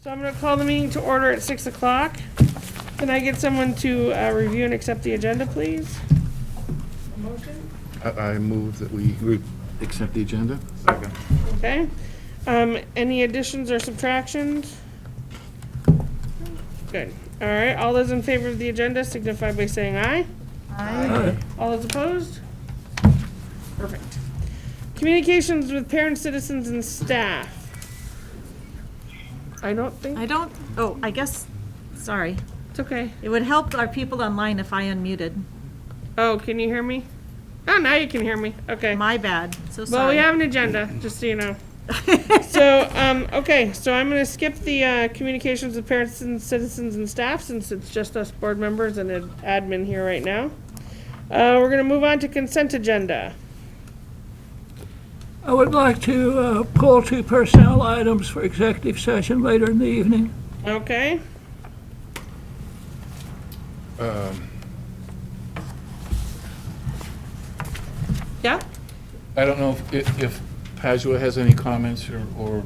So I'm going to call the meeting to order at 6 o'clock. Can I get someone to review and accept the agenda, please? A motion? I move that we accept the agenda. Second. Okay. Any additions or subtractions? Good. All right. All those in favor of the agenda signify by saying aye. Aye. All those opposed? Perfect. Communications with parents, citizens, and staff. I guess, sorry. It's okay. It would help our people online if I unmuted. Oh, can you hear me? Oh, now you can hear me. Okay. My bad. So sorry. Well, we have an agenda, just so you know. So, okay, so I'm going to skip the communications with parents and citizens and staff since it's just us board members and an admin here right now. We're going to move on to consent agenda. I would like to pull 2 personnel items for executive session later in the evening. Okay. Yeah? I don't know if Pajua has any comments or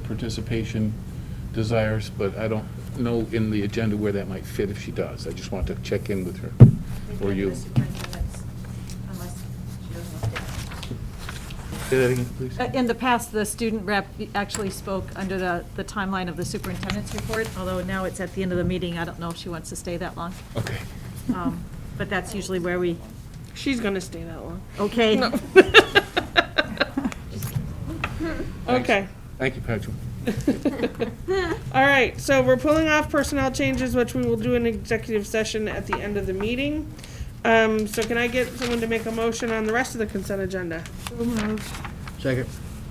participation desires, but I don't know in the agenda where that might fit if she does. I just want to check in with her or you. Say that again, please. In the past, the student rep actually spoke under the timeline of the superintendent's report, although now it's at the end of the meeting. I don't know if she wants to stay that long. Okay. But that's usually where we, She's going to stay that long. okay. No. Okay. Thank you, Pajua. All right, so we're pulling off personnel changes, which we will do in executive session at the end of the meeting. So can I get someone to make a motion on the rest of the consent agenda? Second.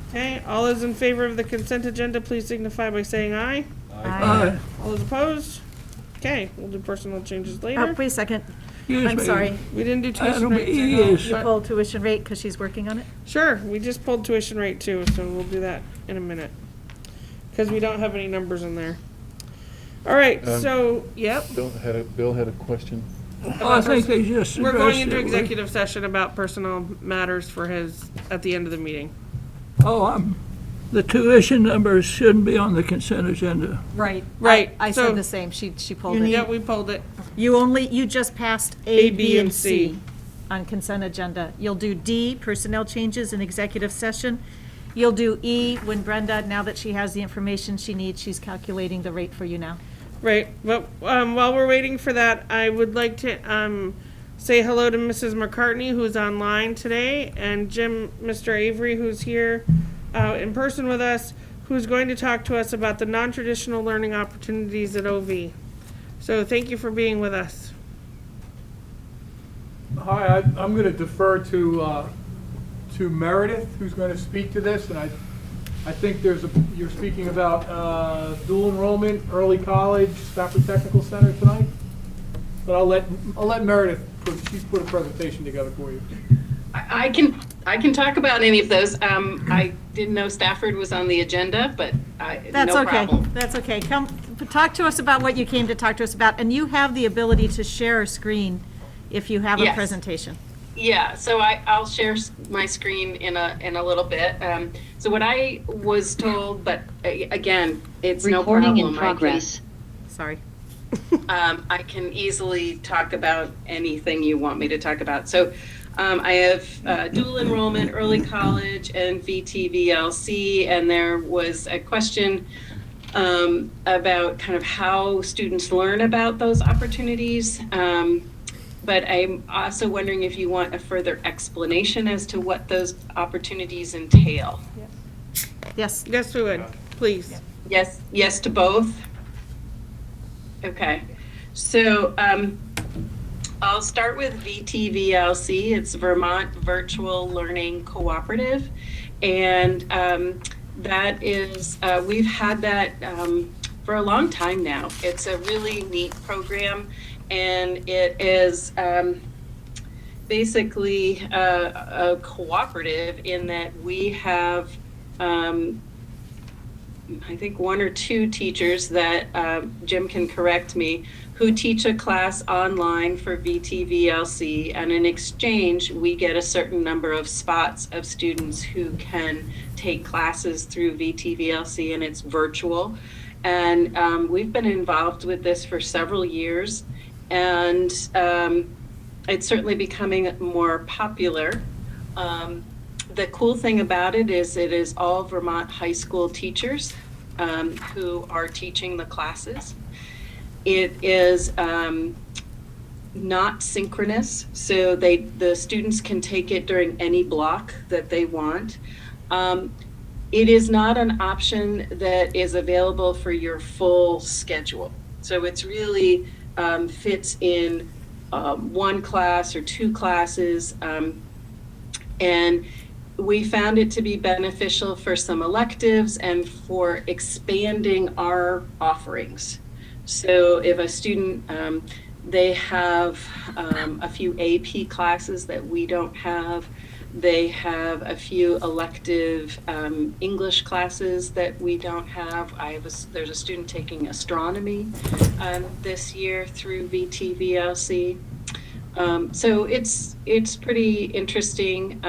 Okay, all those in favor of the consent agenda, please signify by saying aye. Aye. All those opposed? Okay, we'll do personnel changes later. Wait a second. Excuse I'm me. sorry. We didn't do tuition Item rates. E I know, is- You but- pulled tuition rate because she's working on it? Sure, we just pulled tuition rate too, so we'll do that in a minute. Because we don't have any numbers in there. All right, so, yep. Bill had a question. I think they just We're addressed going into it. executive session about personal matters for his, at the end of the meeting. The tuition numbers shouldn't be on the consent agenda. Right. Right, I so- said the same. She pulled Yeah, it. we pulled it. You just passed A, B, and C on consent agenda. You'll do D, personnel changes in executive session. You'll do E when Brenda, now that she has the information she needs, she's calculating the rate for you now. Right, but while we're waiting for that, I would like to say hello to Mrs. McCartney, who's online today, and Mr. Avery, who's here in person with us, who's going to talk to us about the non-traditional learning opportunities at OV. So thank you for being with us. Hi, I'm going to defer to Meredith, who's going to speak to this, and I think you're speaking about dual enrollment, early college, Stafford Technical Center tonight. But I'll let Meredith she's put a presentation together for you. I can talk about any of those. I didn't know Stafford was on the agenda, but That's no okay. problem. That's okay. Come, talk to us about what you came to talk to us about, and you have the ability to share a screen if you have a Yes. presentation. Yeah, so I'll share my screen in a little bit. So what I was told, but again, it's no problem. Recording in progress. Sorry. I can easily talk about anything you want me to talk about. So I have dual enrollment, early college, and VTVLC, and there was a question about kind of how students learn about those opportunities. But I'm also wondering if you want a further explanation as to what those opportunities entail. Yes. Yes, we would, please. Yes to both? Okay. So I'll start with VTVLC. It's Vermont Virtual Learning Cooperative. And that is, we've had that for a long time now. It's a really neat program. And it is basically a cooperative in that we have, I think, 1 or 2 teachers that Jim can correct me, who teach a class online for VTVLC, and in exchange, we get a certain number of spots of students who can take classes through VTVLC, and it's virtual. And we've been involved with this for several years, and it's certainly becoming more popular. The cool thing about it is all Vermont high school teachers who are teaching the classes. It is not synchronous, so the students can take it during any block that they want. It is not an option that is available for your full schedule. So it's really fits in one class or two classes, and we found it to be beneficial for some electives and for expanding our offerings. So if a student, they have a few AP classes that we don't have, they have a few elective English classes that we don't have. There's a student taking astronomy this year through VTVLC. So it's pretty interesting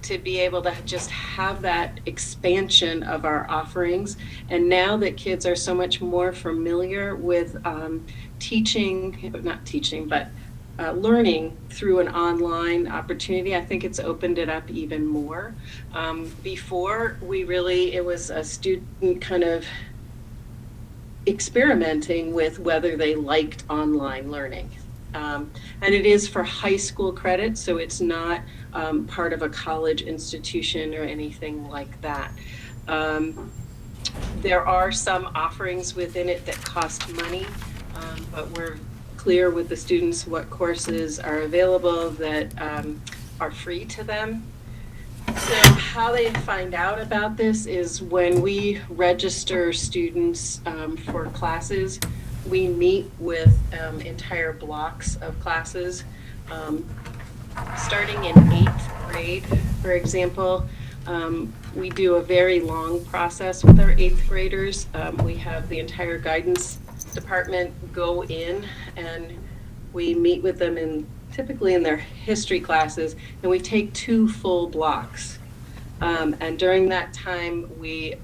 to be able to just have that expansion of our offerings. And now that kids are so much more familiar with learning through an online opportunity, I think it's opened it up even more. Before, it was a student kind of experimenting with whether they liked online learning. And it is for high school credit, so it's not part of a college institution or anything like that. There are some offerings within it that cost money, but we're clear with the students what courses are available that are free to them. So how they find out about this is when we register students for classes, we meet with entire blocks of classes. Starting in 8th grade, for example, we do a very long process with our 8th graders. We have the entire guidance department go in and we meet with them typically in their history classes, and we take 2 full blocks. And during that time, we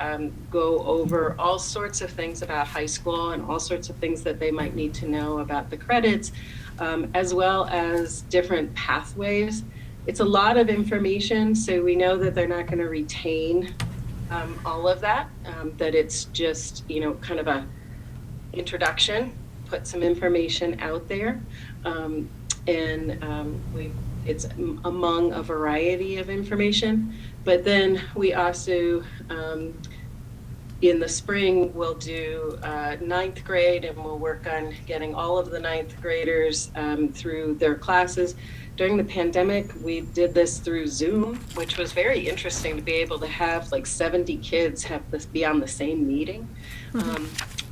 go over all sorts of things about high school and all sorts of things that they might need to know about the credits, as well as different pathways. It's a lot of information, so we know that they're not going to retain all of that, that it's just, kind of a introduction, put some information out there, it's among a variety of information. But then we also, in the spring, we'll do 9th grade, and we'll work on getting all of the 9th graders through their classes. During the pandemic, we did this through Zoom, which was very interesting to be able to have like 70 kids have this be on the same meeting.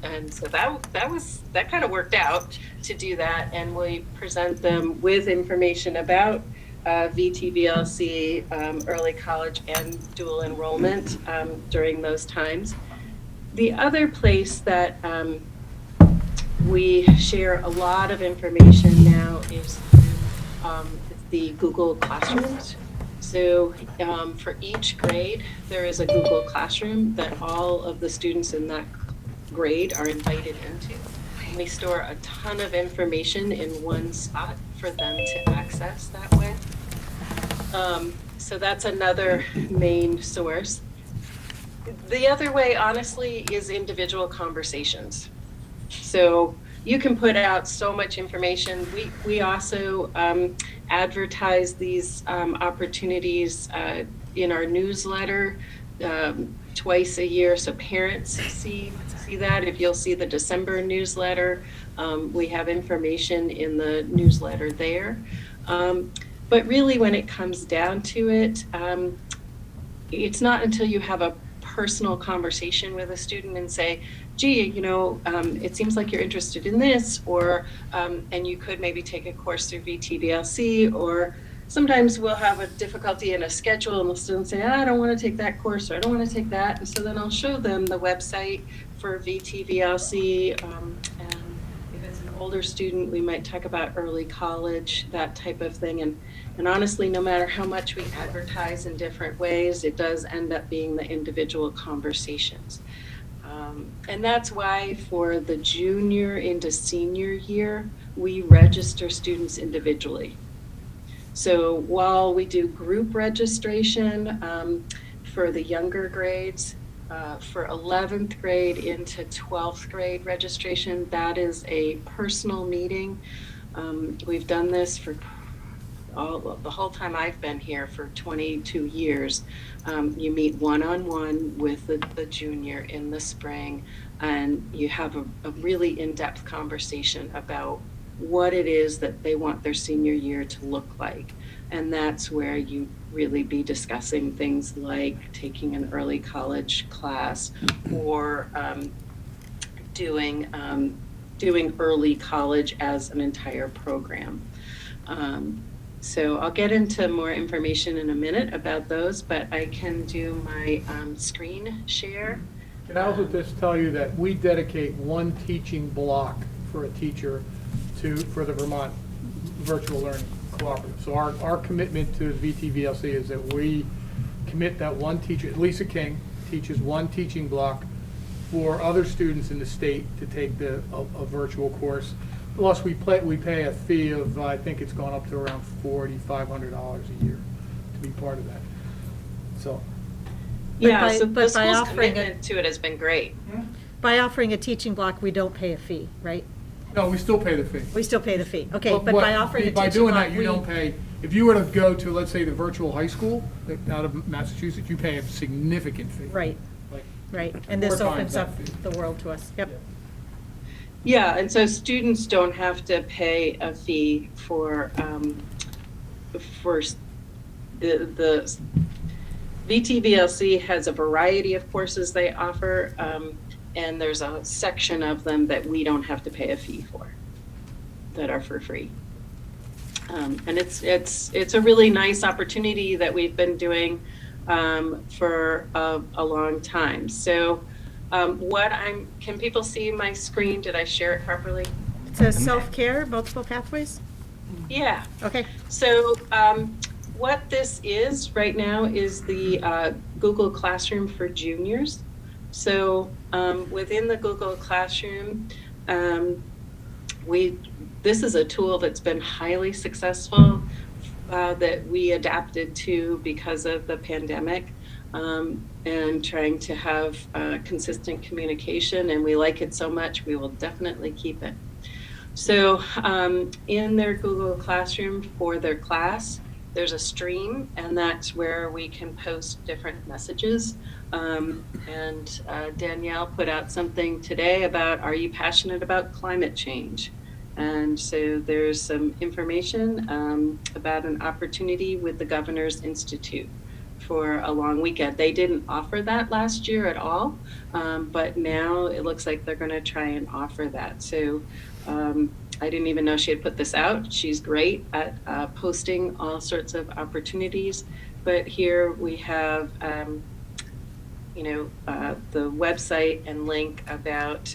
And so that kind of worked out to do that, and we present them with information about VTVLC, early college, and dual enrollment during those times. The other place that we share a lot of information now is through the Google Classrooms. So for each grade, there is a Google Classroom that all of the students in that grade are invited into. And we store a ton of information in one spot for them to access that way. So that's another main source. The other way, honestly, is individual conversations. So you can put out so much information. We also advertise these opportunities in our newsletter twice a year, so parents see that. If you'll see the December newsletter, we have information in the newsletter there. But really, when it comes down to it, it's not until you have a personal conversation with a student and say, gee, it seems like you're interested in this, or and you could maybe take a course through VTVLC, or sometimes we'll have a difficulty in a schedule and the students say, I don't want to take that course, or I don't want to take that. And so then I'll show them the website for VTVLC. And if it's an older student, we might talk about early college, that type of thing. And honestly, no matter how much we advertise in different ways, it does end up being the individual conversations. And that's why for the junior into senior year, we register students individually. So while we do group registration for the younger grades, for 11th grade into 12th grade registration, that is a personal meeting. We've done this for the whole time I've been here for 22 years. You meet one-on-one with the junior in the spring, and you have a really in-depth conversation about what it is that they want their senior year to look like. And that's where you really be discussing things like taking an early college class or doing early college as an entire program. So I'll get into more information in a minute about those, but I can do my screen share. Can I also just tell you that we dedicate one teaching block for a teacher for the Vermont Virtual Learning Cooperative. So our commitment to the VTVLC is that we commit that one teacher, Lisa King teaches one teaching block for other students in the state to take a virtual course. Plus, we pay a fee of, I think it's gone up to around $4,500 a year to be part of that. So, Yeah, by- so but the by school's offering commitment to it has been great. By offering a teaching block, we don't pay a fee, right? no, we still pay the fee. We still pay the fee. Okay, but by offering a teaching block, By doing that, you don't pay, if you were to go to, let's say, the virtual high school out of Massachusetts, you pay a significant fee. Right, Like, right. And this 4 times opens that up fee. the world to us. Yep. Yeah, and so students don't have to pay a fee for the VTVLC has a variety of courses they offer, and there's a section of them that we don't have to pay a fee for, that are for free. And it's a really nice opportunity that we've been doing for a long time. So can people see my screen? Did I share it properly? It says self-care, multiple pathways? Yeah. Okay. So what this is right now is the Google Classroom for juniors. So within the Google Classroom, this is a tool that's been highly successful that we adapted to because of the pandemic. And trying to have consistent communication, and we like it so much, we will definitely keep it. So in their Google Classroom for their class, there's a stream, and that's where we can post different messages. And Danielle put out something today about, are you passionate about climate change? And so there's some information about an opportunity with the Governor's Institute for a long weekend. They didn't offer that last year at all, but now it looks like they're going to try and offer that. So I didn't even know she had put this out. She's great at posting all sorts of opportunities, but here we have the website and link about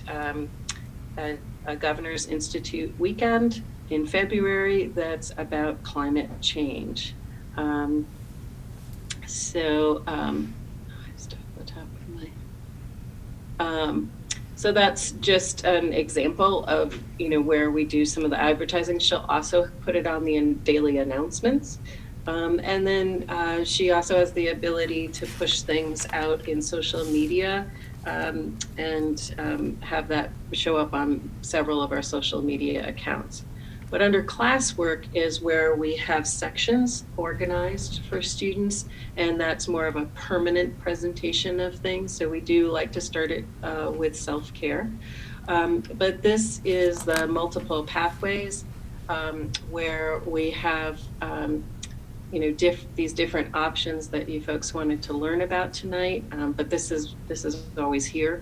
a Governor's Institute weekend in February that's about climate change. So that's just an example of, where we do some of the advertising. She'll also put it on the daily announcements. And then she also has the ability to push things out in social media and have that show up on several of our social media accounts. But under classwork is where we have sections organized for students, and that's more of a permanent presentation of things. So we do like to start it with self-care. But this is the multiple pathways where we have these different options that you folks wanted to learn about tonight. But this is always here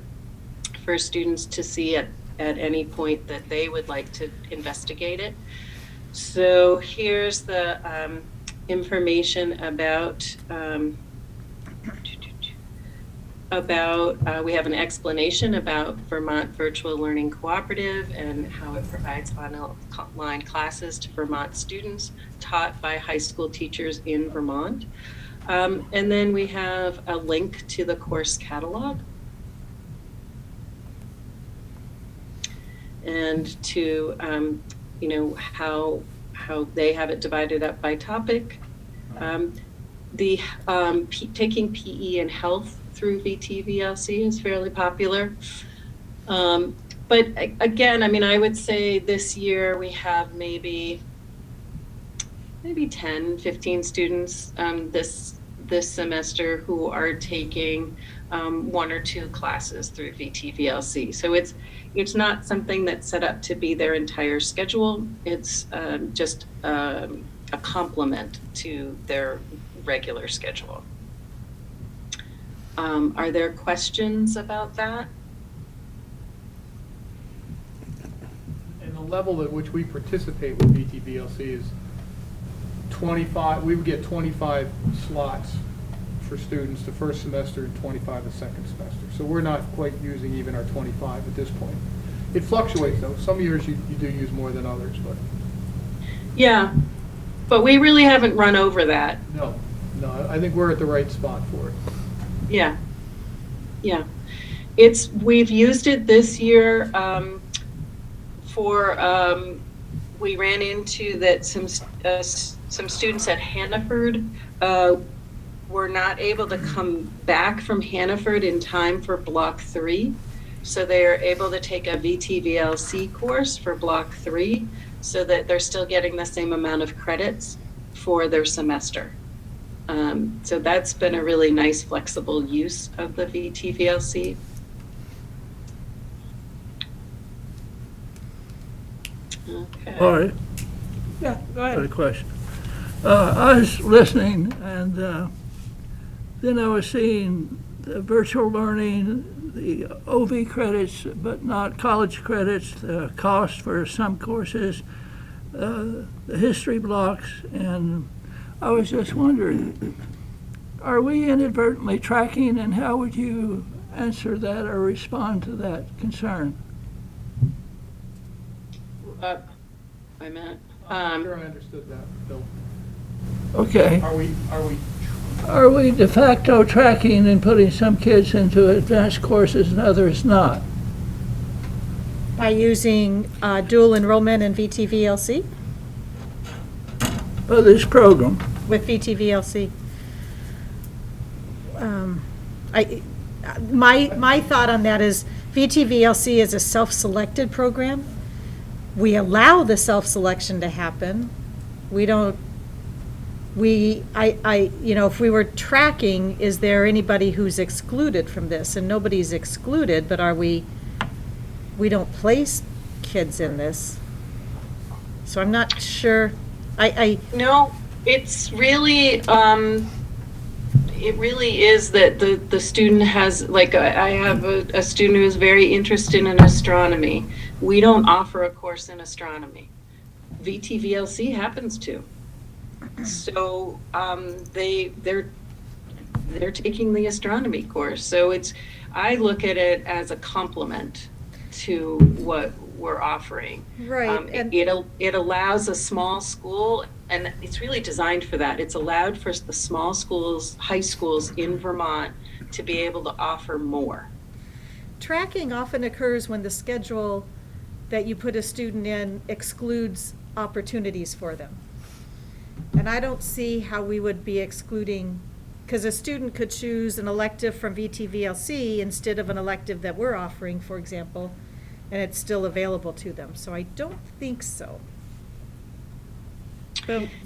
for students to see at any point that they would like to investigate it. So here's the information about we have an explanation about Vermont Virtual Learning Cooperative and how it provides online classes to Vermont students taught by high school teachers in Vermont. And then we have a link to the course catalog. and to, how they have it divided up by topic. Taking PE and health through VTVLC is fairly popular. But again, I would say this year we have maybe 10, 15 students this semester who are taking 1 or 2 classes through VTVLC. So it's not something that's set up to be their entire schedule. It's just a complement to their regular schedule. Are there questions about that? And the level at which we participate with VTVLC is 25, we would get 25 slots for students the first semester and 25 the second semester. So we're not quite using even our 25 at this point. It fluctuates though. Some years you do use more than others, but. Yeah, but we really haven't run over that. No, I think we're at the right spot for it. Yeah. We've used it this year we ran into that some students at Hannaford were not able to come back from Hannaford in time for Block 3. So they are able to take a VTVLC course for Block 3 so that they're still getting the same amount of credits for their semester. So that's been a really nice flexible use of the VTVLC. Okay. All right, Yeah, go I had a ahead. question. I was listening, and then I was seeing the virtual learning, the OV credits, but not college credits, the cost for some courses, the history blocks, and I was just wondering, are we inadvertently tracking, and how would you answer that or respond to that concern? I meant, I'm sure I understood that, Bill. Okay. Are we, Are we de facto tracking and putting some kids into advanced courses and others not? By using dual enrollment in VTVLC, For this program? with VTVLC. My thought on that is VTVLC is a self-selected program. We allow the self-selection to happen. We don't, if we were tracking, is there anybody who's excluded from this? And nobody's excluded, but we don't place kids in this. So I'm not sure, no, it's really, it really is that the student has, like, I have a student who is very interested in astronomy. We don't offer a course in astronomy. VTVLC happens to. So they're taking the astronomy course. So I look at it as a complement to what we're offering. right, and It allows a small school, and it's really designed for that. It's allowed for the small schools, high schools in Vermont to be able to offer more. tracking often occurs when the schedule that you put a student in excludes opportunities for them. And I don't see how we would be excluding, because a student could choose an elective from VTVLC instead of an elective that we're offering, for example, and it's still available to them. So I don't think so.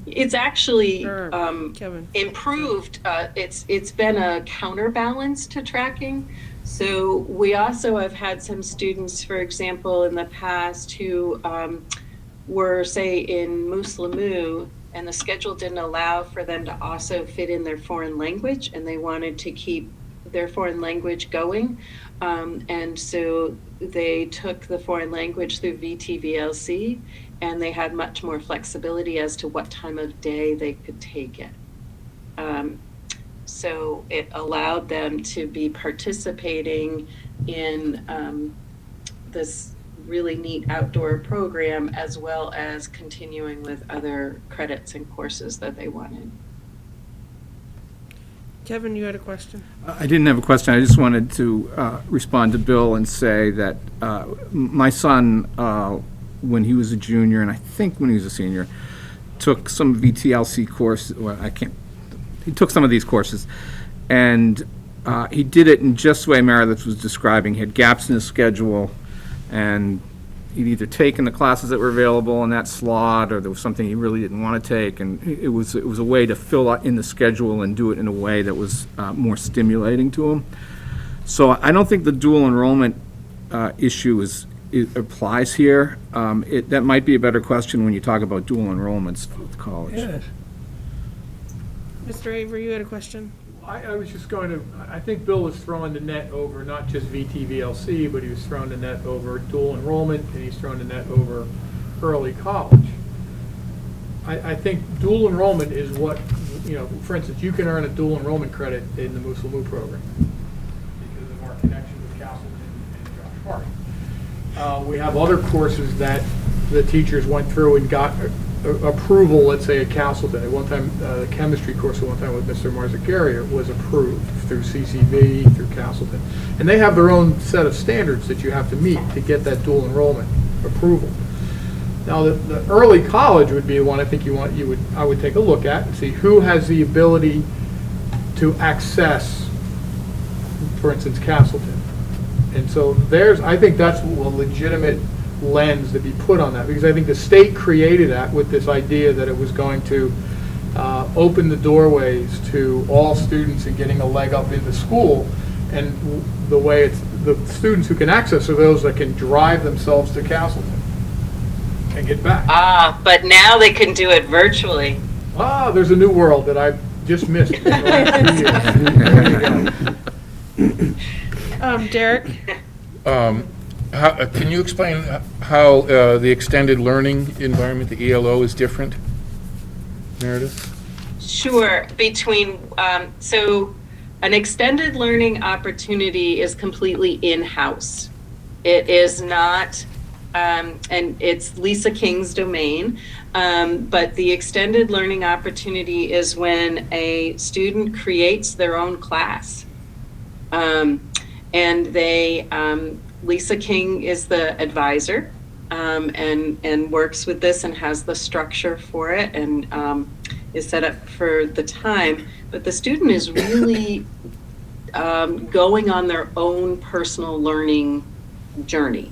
It's actually Sure, Kevin. improved. It's been a counterbalance to tracking. So we also have had some students, for example, in the past who were, say, in Moose Lamoo, and the schedule didn't allow for them to also fit in their foreign language, and they wanted to keep their foreign language going. And so they took the foreign language through VTVLC, and they had much more flexibility as to what time of day they could take it. So it allowed them to be participating in this really neat outdoor program, as well as continuing with other credits and courses that they wanted. Kevin, you had a question? I didn't have a question. I just wanted to respond to Bill and say that my son, when he was a junior, and I think when he was a senior, took some VTLC course. Well, he took some of these courses, and he did it in just the way Meredith was describing. He had gaps in his schedule, and he'd either taken the classes that were available in that slot, or there was something he really didn't want to take, and it was a way to fill out in the schedule and do it in a way that was more stimulating to him. So I don't think the dual enrollment issue applies here. That might be a better question when you talk about dual enrollments with college. Yes. Mr. Avery, you had a question? I was just going to, I think Bill was throwing the net over not just VTVLC, but he was throwing the net over dual enrollment, and he's throwing the net over early college. I think dual enrollment is what, for instance, you can earn a dual enrollment credit in the Moosaloo program because of our connection with Castleton and Josh Park. We have other courses that the teachers went through and got approval, let's say at Castleton. At one time, the chemistry course at one time with Mr. Marzicari was approved through CCV, through Castleton. And they have their own set of standards that you have to meet to get that dual enrollment approval. Now, the early college would be the one I think I would take a look at and see who has the ability to access, for instance, Castleton. And so I think that's a legitimate lens to be put on that, because I think the state created that with this idea that it was going to open the doorways to all students and getting a leg up into school, and the way the students who can access are those that can drive themselves to Castleton and get back. But now they can do it virtually. There's a new world that I just missed. Derek? Can you explain how the extended learning environment, the ELO, is different, Meredith? Sure. So an extended learning opportunity is completely in-house. It is not, and it's Lisa King's domain, but the extended learning opportunity is when a student creates their own class. And they, Lisa King is the advisor, and works with this and has the structure for it, and is set up for the time. But the student is really going on their own personal learning journey.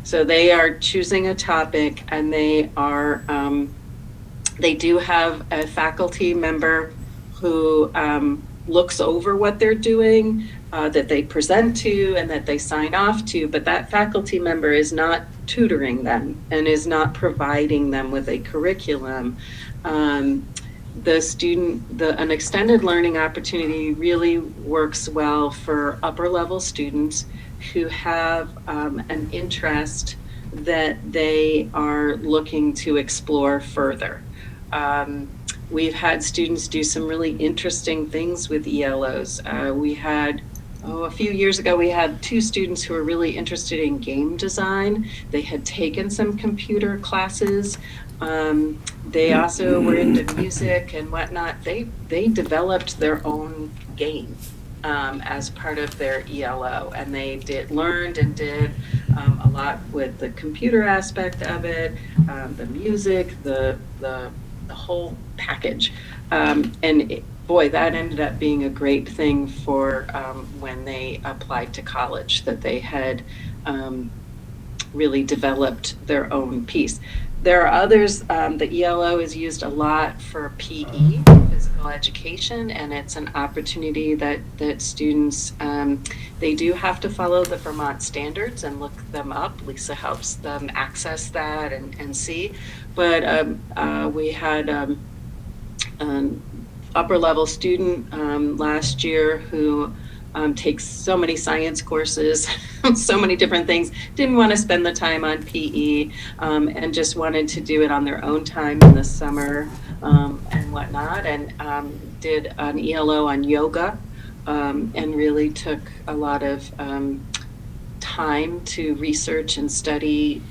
So they are choosing a topic, and they are they do have a faculty member who looks over what they're doing, that they present to and that they sign off to, but that faculty member is not tutoring them and is not providing them with a curriculum. An extended learning opportunity really works well for upper level students who have an interest that they are looking to explore further. We've had students do some really interesting things with ELOs. We had, a few years ago, we had 2 students who were really interested in game design. They had taken some computer classes. They also were into music and whatnot. They developed their own game as part of their ELO, and they learned and did a lot with the computer aspect of it, the music, the whole package. Boy, that ended up being a great thing for when they applied to college, that they had really developed their own piece. There are others, the ELO is used a lot for PE, physical education, and it's an opportunity that students, they do have to follow the Vermont standards and look them up. Lisa helps them access that and see. But we had an upper level student last year who takes so many science courses, so many different things, didn't want to spend the time on PE, and just wanted to do it on their own time in the summer and whatnot, and did an ELO on yoga, and really took a lot of time to research and study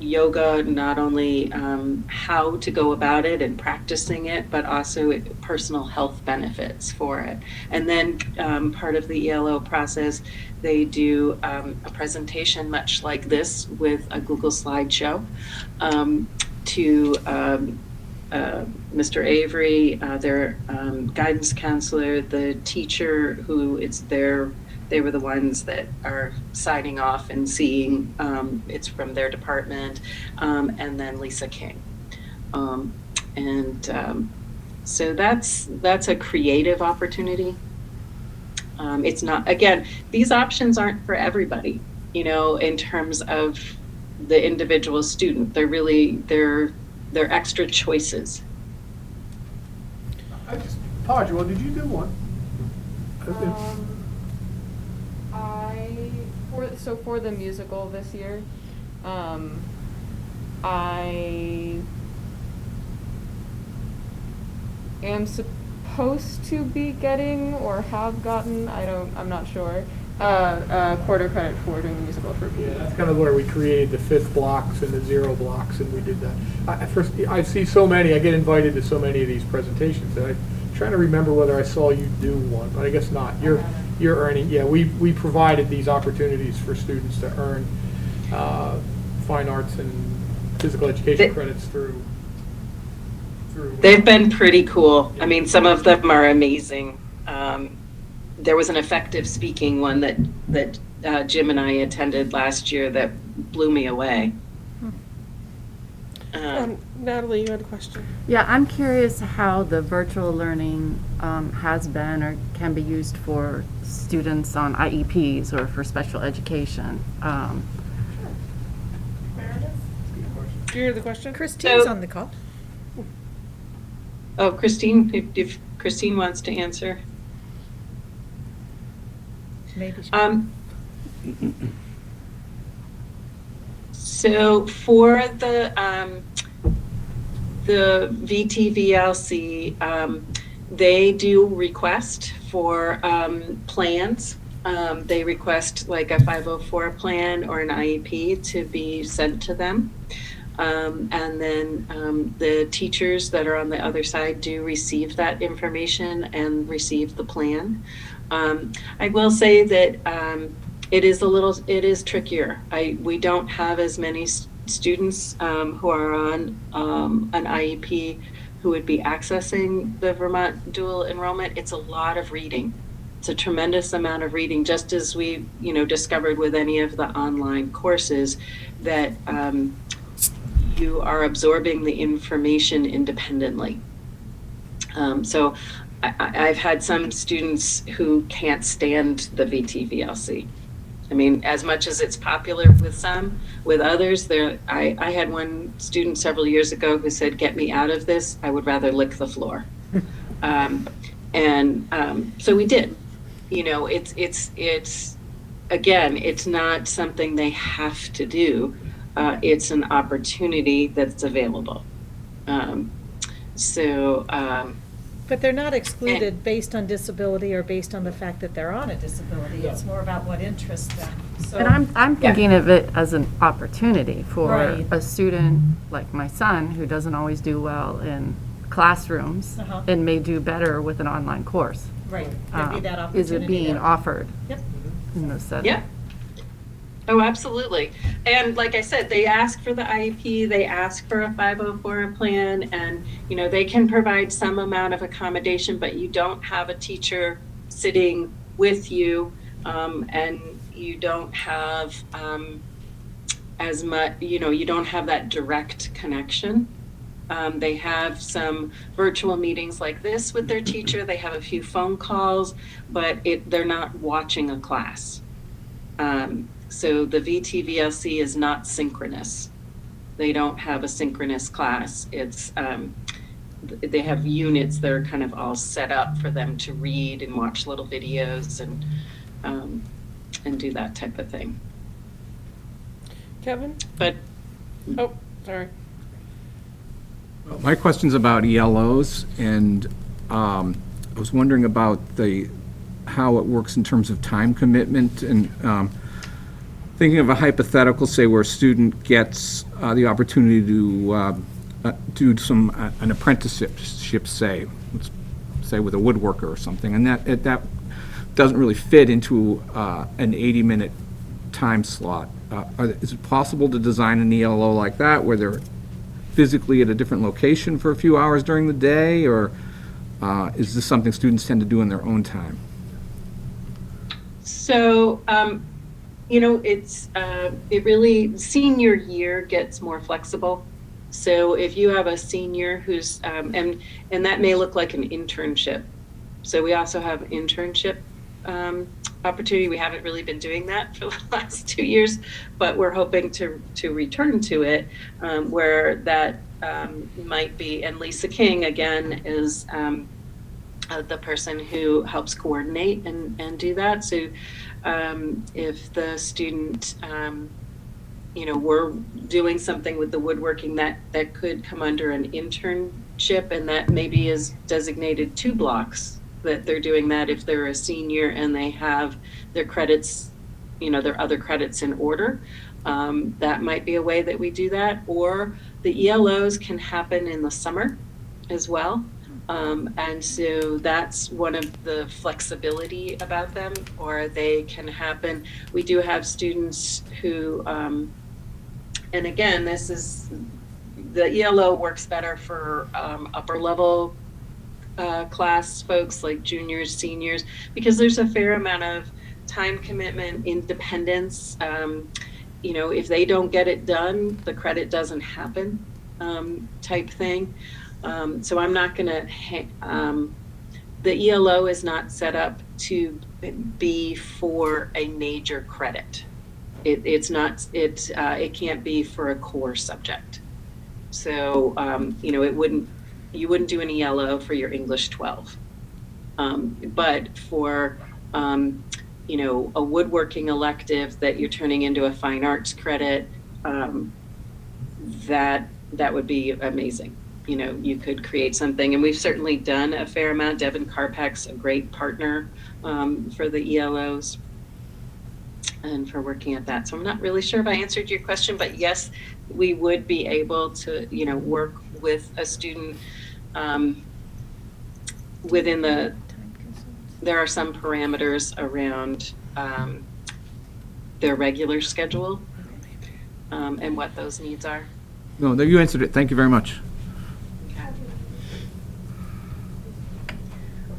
yoga, not only how to go about it and practicing it, but also personal health benefits for it. And then part of the ELO process, they do a presentation much like this with a Google slideshow to Mr. Avery, their guidance counselor, the teacher who it's their, they were the ones that are signing off and seeing it's from their department, and then Lisa King. So that's a creative opportunity. It's not, again, these options aren't for everybody, you know, in terms of the individual student. They're really, they're extra choices. Padua, did you do one? For the musical this year, I am supposed to be getting or have gotten, I'm not sure, a quarter credit for doing the musical for me. Yeah, that's kind of where we created the 5th blocks and the 0 blocks, and we did that. I see so many, I get invited to so many of these presentations, and I'm trying to remember whether I saw you do one, but I guess not. You're earning, yeah, we provided these opportunities for students to earn fine arts and physical education credits through. They've been pretty cool. I mean, some of them are amazing. There was an effective speaking one that Jim and I attended last year that blew me away. Natalie, you had a question. Yeah, I'm curious how the virtual learning has been or can be used for students on IEPs or for special education. Do you hear the question? Christine's on the call. Oh, Christine, if Christine wants to answer. Maybe she So for the VTVLC, they do request for plans. They request like a 504 plan or an IEP to be sent to them. And then the teachers that are on the other side do receive that information and receive the plan. I will say that it is trickier. We don't have as many students who are on an IEP who would be accessing the Vermont dual enrollment. It's a lot of reading. It's a tremendous amount of reading, just as we, discovered with any of the online courses that you are absorbing the information independently. So I've had some students who can't stand the VTVLC. I mean, as much as it's popular with some, with others, I had one student several years ago who said, "Get me out of this. I would rather lick the floor." So we did. It's again, it's not something they have to do. It's an opportunity that's available. But they're not excluded based on disability or based on the fact that they're on a disability. It's more about what interests them. So, And I'm thinking of it as an opportunity for Right. a student like my son who doesn't always do well in classrooms and may do better with an online course. right, there'd be that opportunity Is it being there. offered Yep. in those settings? Yeah. Oh, absolutely. And like I said, they ask for the IEP, they ask for a 504 plan, and they can provide some amount of accommodation, but you don't have a teacher sitting with you, and you don't have as much, you don't have that direct connection. They have some virtual meetings like this with their teacher. They have a few phone calls, but they're not watching a class. So the VTVLC is not synchronous. They don't have a synchronous class. It's they have units that are kind of all set up for them to read and watch little videos and do that type of thing. Kevin? But Oh, sorry. My question's about ELOs, and I was wondering about how it works in terms of time commitment, and thinking of a hypothetical, say, where a student gets the opportunity to do an apprenticeship, say, let's say with a woodworker or something, and that doesn't really fit into an 80-minute time slot. Is it possible to design an ELO like that, where they're physically at a different location for a few hours during the day, or is this something students tend to do in their own time? So, it really, senior year gets more flexible. So if you have a senior who's, and that may look like an internship. So we also have internship opportunity. We haven't really been doing that for the last 2 years, but we're hoping to return to it, where that might be. And Lisa King, again, is the person who helps coordinate and do that. So if the student, we're doing something with the woodworking that could come under an internship, and that maybe is designated 2 blocks that they're doing that if they're a senior and they have their credits, their other credits in order. That might be a way that we do that. Or the ELOs can happen in the summer as well. And so that's one of the flexibility about them, or they can happen. We do have students who, and again, the ELO works better for upper level class folks like juniors, seniors, because there's a fair amount of time commitment, independence. If they don't get it done, the credit doesn't happen, type thing. So I'm not going to, the ELO is not set up to be for a major credit. It can't be for a core subject. So, you wouldn't do an ELO for your English 12. But for, a woodworking elective that you're turning into a fine arts credit, that would be amazing. You could create something, and we've certainly done a fair amount. Devin Karpek's a great partner for the ELOs and for working at that. So I'm not really sure if I answered your question, but yes, we would be able to, work with a student within there are some parameters around their regular schedule and what those needs are. No, you answered it. Thank you very much.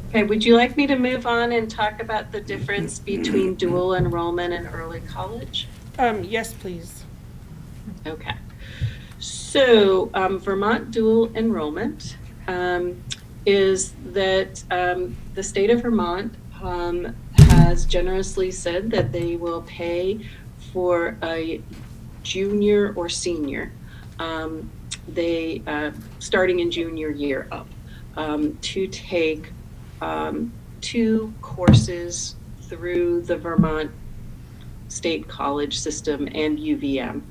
Okay, would you like me to move on and talk about the difference between dual enrollment and early college? Yes, please. Okay. So Vermont dual enrollment is that the state of Vermont has generously said that they will pay for a junior or senior, they starting in junior year up, to take 2 courses through the Vermont State College system and UVM.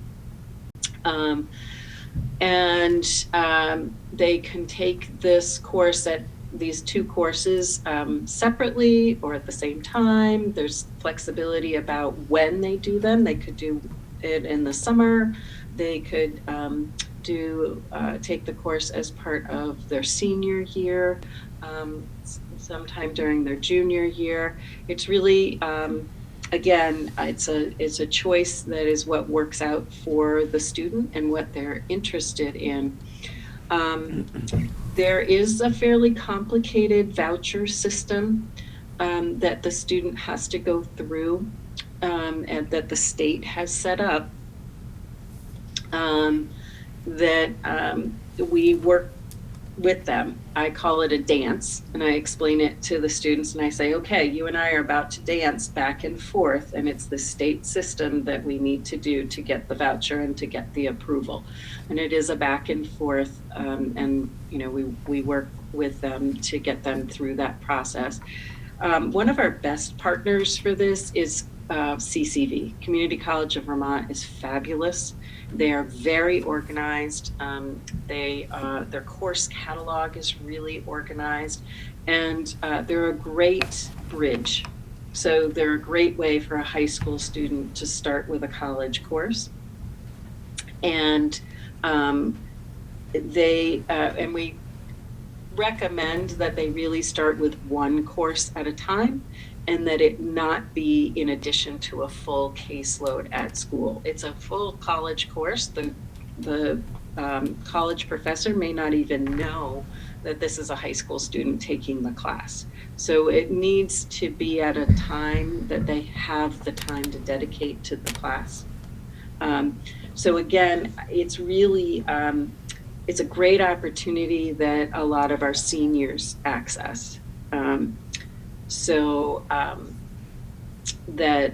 They can take this course these 2 courses separately or at the same time. There's flexibility about when they do them. They could do it in the summer. They could take the course as part of their senior year, sometime during their junior year. It's really, again, it's a choice that is what works out for the student and what they're interested in. There is a fairly complicated voucher system that the student has to go through and that the state has set up, that we work with them. I call it a dance, and I explain it to the students, and I say, okay, you and I are about to dance back and forth, and it's the state system that we need to do to get the voucher and to get the approval. And it is a back and forth, and we work with them to get them through that process. One of our best partners for this is CCV. Community College of Vermont is fabulous. They are very organized. Their course catalog is really organized, and they're a great bridge So they're a great way for a high school student to start with a college course. And and we recommend that they really start with one course at a time, and that it not be in addition to a full caseload at school. It's a full college course. The college professor may not even know that this is a high school student taking the class. So it needs to be at a time that they have the time to dedicate to the class. So again, it's really, it's a great opportunity that a lot of our seniors access. That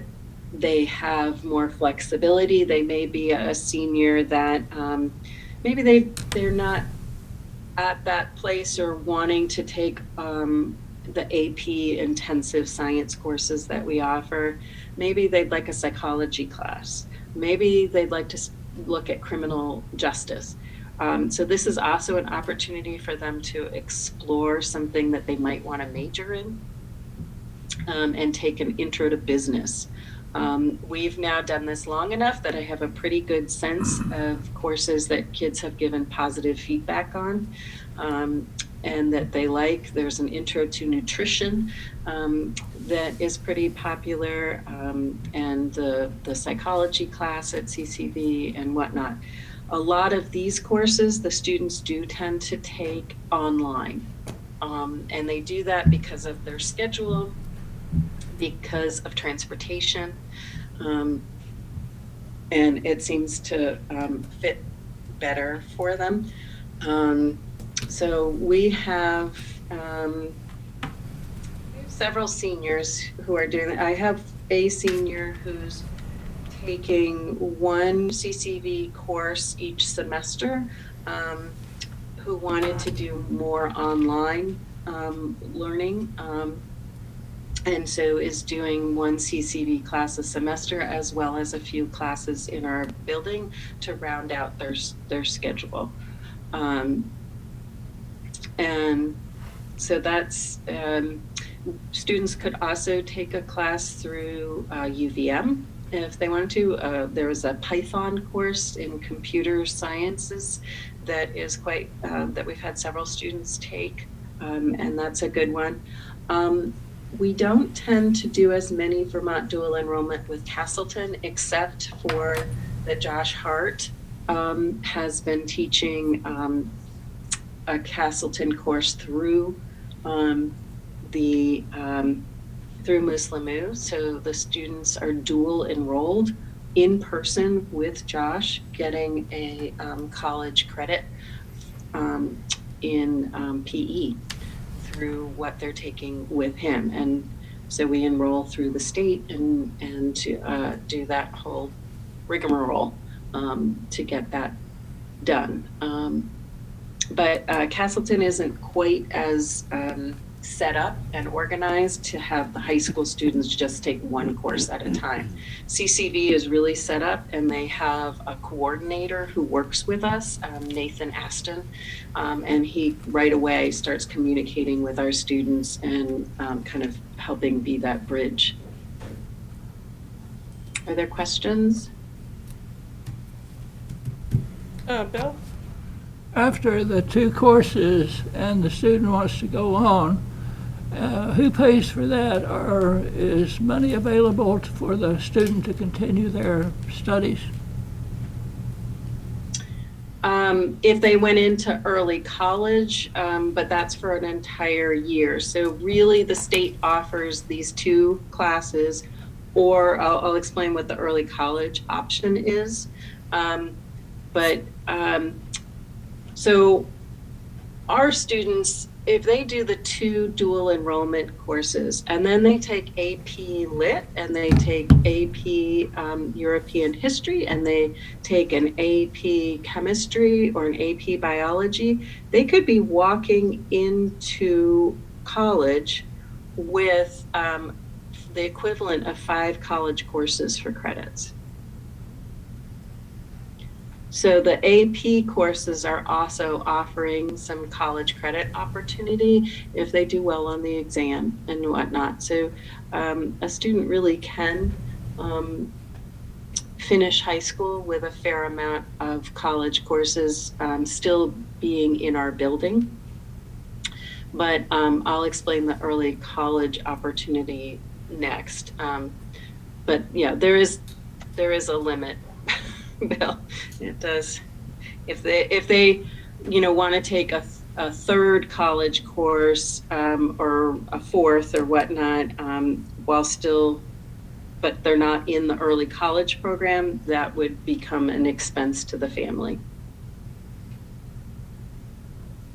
they have more flexibility. They may be a senior that maybe they're not at that place or wanting to take the AP intensive science courses that we offer. Maybe they'd like a psychology class. Maybe they'd like to look at criminal justice. So this is also an opportunity for them to explore something that they might want to major in, and take an intro to business. We've now done this long enough that I have a pretty good sense of courses that kids have given positive feedback on, and that they like. There's an intro to nutrition that is pretty popular, and the psychology class at CCV and whatnot. A lot of these courses, the students do tend to take online, and they do that because of their schedule, because of transportation, and it seems to fit better for them. So we have several seniors who are doing it. I have a senior who's taking one CCV course each semester, who wanted to do more online learning, and so is doing one CCV class a semester, as well as a few classes in our building to round out their schedule. And so that's, students could also take a class through UVM if they wanted to. There was a Python course in computer sciences that is quite, that we've had several students take, and that's a good one. We don't tend to do as many Vermont dual enrollment with Castleton, except for that Josh Hart has been teaching a Castleton course through through Muslimu. So the students are dual enrolled in person with Josh, getting a college credit in PE through what they're taking with him. And so we enroll through the state and to do that whole rigmarole to get that done. But Castleton isn't quite as set up and organized to have the high school students just take one course at a time. CCV is really set up, and they have a coordinator who works with us, Nathan Aston, and he right away starts communicating with our students and kind of helping be that bridge. Are there questions? Bill? After the two courses and the student wants to go on, who pays for that, or is money available for the student to continue their studies? If they went into early college, but that's for an entire year. So really the state offers these two classes, or I'll explain what the early college option is. So our students, if they do the two dual enrollment courses, and then they take AP Lit, and they take AP European History, and they take an AP Chemistry or an AP Biology, they could be walking into college with the equivalent of 5 college courses for credits. So the AP courses are also offering some college credit opportunity if they do well on the exam and whatnot. So a student really can finish high school with a fair amount of college courses still being in our building. But I'll explain the early college opportunity next. But yeah, there is a limit, Bill. It does. If they want to take a third college course or a fourth or whatnot, while still, but they're not in the early college program, that would become an expense to the family.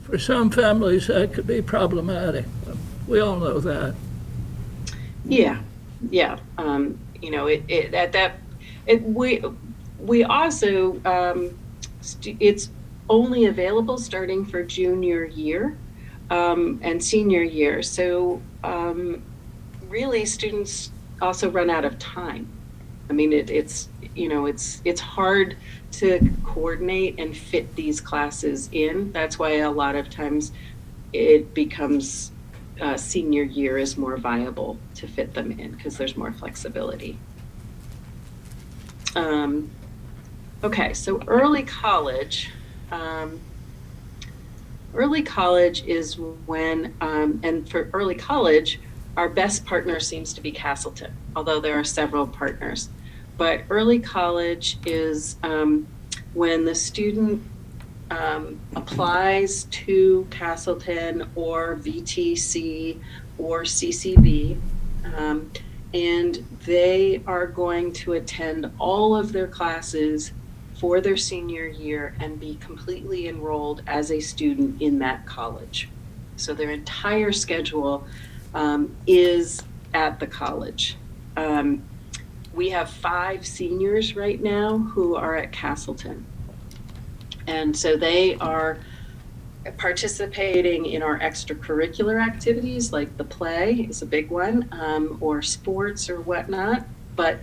For some families, that could be problematic. We all know that. Yeah. We also it's only available starting for junior year and senior year. So really, students also run out of time. I mean, it's hard to coordinate and fit these classes in. That's why a lot of times it becomes senior year is more viable to fit them in because there's more flexibility. Okay, so early college. Early college is when, and for early college, our best partner seems to be Castleton, although there are several partners. But early college is when the student applies to Castleton or VTC or CCB, and they are going to attend all of their classes for their senior year and be completely enrolled as a student in that college. So their entire schedule is at the college. We have 5 seniors right now who are at Castleton. And so they are participating in our extracurricular activities, like the play is a big one, or sports or whatnot, but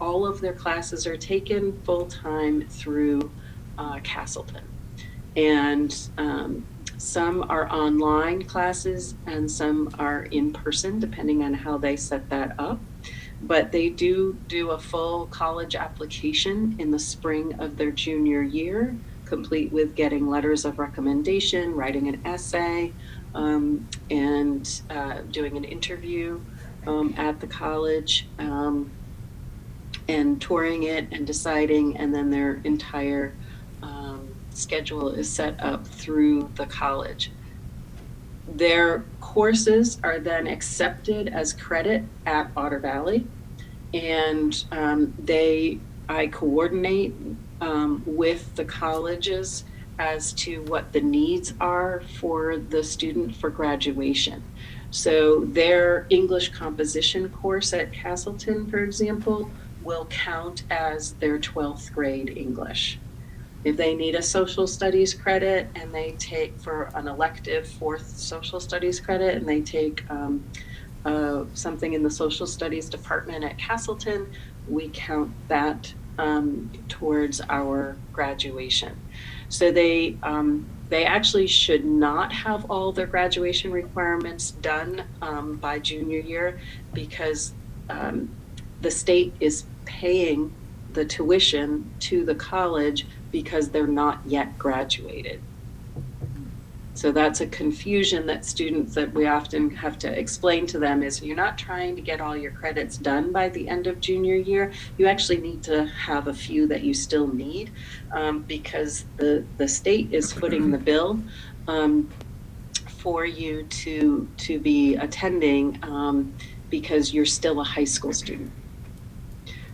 all of their classes are taken full-time through Castleton. And some are online classes and some are in person, depending on how they set that up. But they do a full college application in the spring of their junior year, complete with getting letters of recommendation, writing an essay, and doing an interview at the college, and touring it and deciding, and then their entire schedule is set up through the college. Their courses are then accepted as credit at Otter Valley, and I coordinate with the colleges as to what the needs are for the student for graduation. So their English composition course at Castleton, for example, will count as their 12th grade English. If they need a social studies credit and they take for an elective 4th social studies credit and they take something in the social studies department at Castleton, we count that towards our graduation. So they actually should not have all their graduation requirements done by junior year because the state is paying the tuition to the college because they're not yet graduated. So that's a confusion that students that we often have to explain to them is you're not trying to get all your credits done by the end of junior year. You actually need to have a few that you still need because the state is footing the bill for you to be attending because you're still a high school student.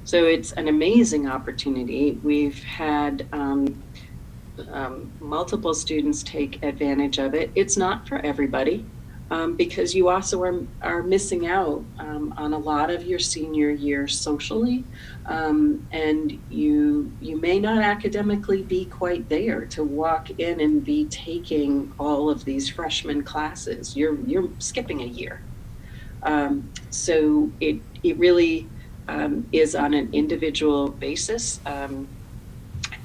So it's an amazing opportunity. We've had multiple students take advantage of it. It's not for everybody because you also are missing out on a lot of your senior year socially, and you may not academically be quite there to walk in and be taking all of these freshman classes. You're skipping a year. So it really is on an individual basis.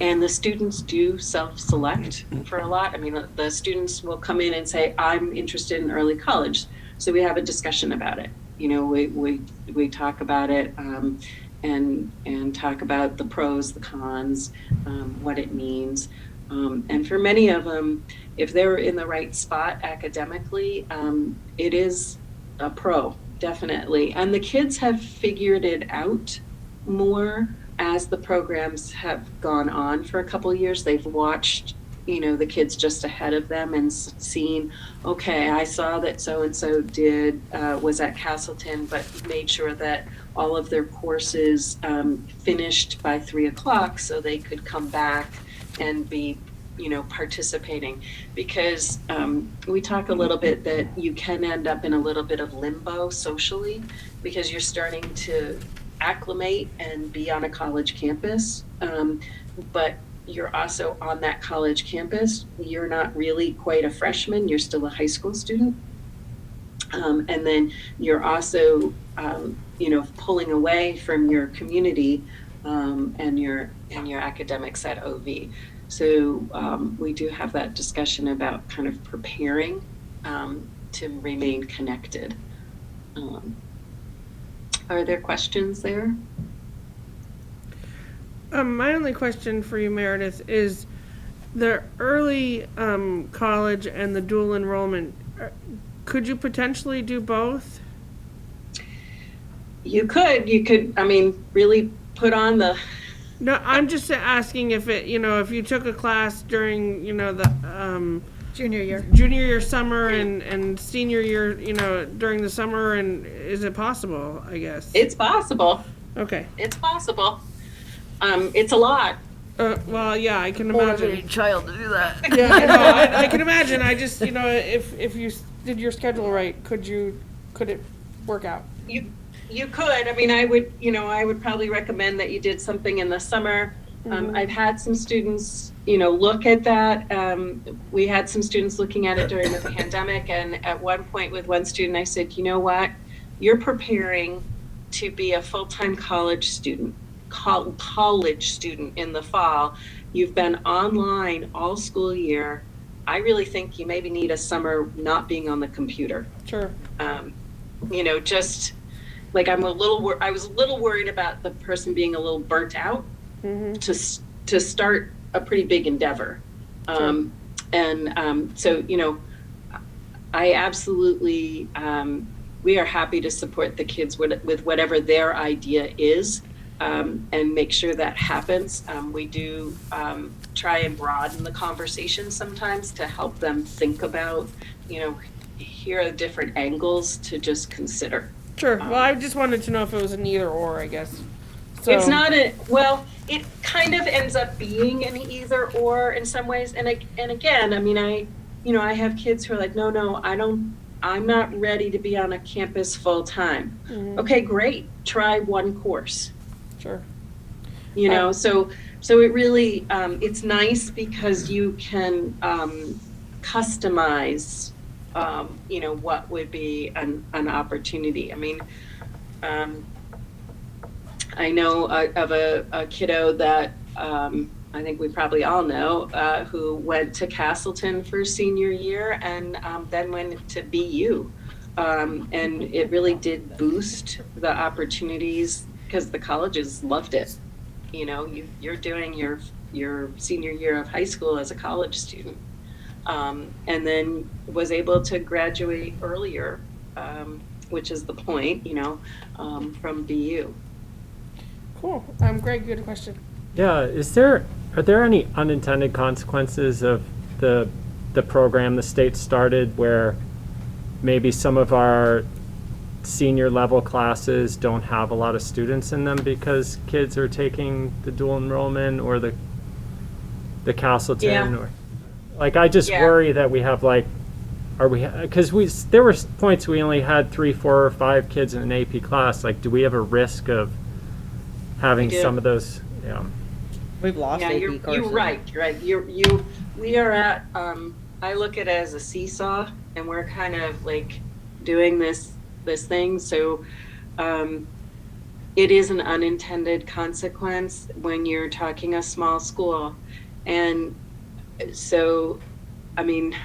And the students do self-select for a lot. I mean, the students will come in and say, I'm interested in early college. So we have a discussion about it. You know, we talk about it and talk about the pros, the cons, what it means. And for many of them, if they're in the right spot academically, it is a pro, definitely. And the kids have figured it out more as the programs have gone on for a couple of years. They've watched, you know, the kids just ahead of them and seen, okay, I saw that so-and-so was at Castleton, but made sure that all of their courses finished by 3:00 so they could come back and be, you know, participating. Because we talk a little bit that you can end up in a little bit of limbo socially, because you're starting to acclimate and be on a college campus, but you're also on that college campus. You're not really quite a freshman, you're still a high school student. And then you're also, you know, pulling away from your community and your academics at OV. So we do have that discussion about kind of preparing to remain connected. Are there questions there? My only question for you, Meredith, is the early college and the dual enrollment. Could you potentially do both? You could, I mean, really put on the. No, I'm just asking if it, you know, if you took a class during, you know, the Junior year. junior year summer and senior year, you know, during the summer, and is it possible, I guess? It's possible. Okay. It's possible. It's a lot. Well, yeah, I can imagine. child to do that. Yeah, I know. I can imagine. I just, you know, if you did your schedule right, could it work out? You could. I mean, I would probably recommend that you did something in the summer. I've had some students, you know, look at that. We had some students looking at it during the pandemic, and at one point with one student, I said, you know what, you're preparing to be a full-time college student in the fall. You've been online all school year. I really think you maybe need a summer not being on the computer. Sure. You know, just like I was a little worried about the person being a little burnt out to start a pretty big endeavor. Sure. So, you know, I absolutely, we are happy to support the kids with whatever their idea is. And make sure that happens. We do try and broaden the conversation sometimes to help them think about, you know, here are different angles to just consider. Sure. Well, I just wanted to know if it was an either or, I guess. So, It's not it kind of ends up being an either or in some ways. And again, I mean, I have kids who are like, no, I'm not ready to be on a campus full time. Okay, great. Try one course. Sure. You know, so it really, it's nice because you can customize, you know, what would be an opportunity. I mean, I know of a kiddo that I think we probably all know who went to Castleton for senior year and then went to BU. And it really did boost the opportunities because the colleges loved it. You know, you're doing your senior year of high school as a college student, and then was able to graduate earlier, which is the point, you know, from BU. Cool. Greg, you had a question. Yeah, are there any unintended consequences of the program the state started where maybe some of our senior level classes don't have a lot of students in them because kids are taking the dual enrollment or the Castleton? Yeah. Or like, I just worry that we have like, because there were points we only had 3, 4, or 5 kids in an AP class. Like, do we have a risk of having some of those? Yeah. We've lost AP You're courses. right. We are at, I look at it as a seesaw, and we're kind of like doing this thing. So it is an unintended consequence when you're talking a small school. And so, I mean,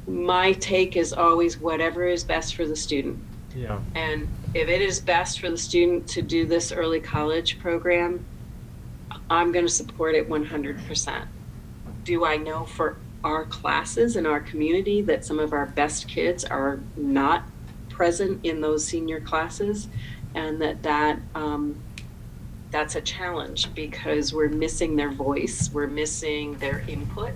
my take is always whatever is best for the student. Yeah. And if it is best for the student to do this early college program, I'm going to support it 100%. Do I know for our classes in our community that some of our best kids are not present in those senior classes, and that's a challenge because we're missing their voice, we're missing their input,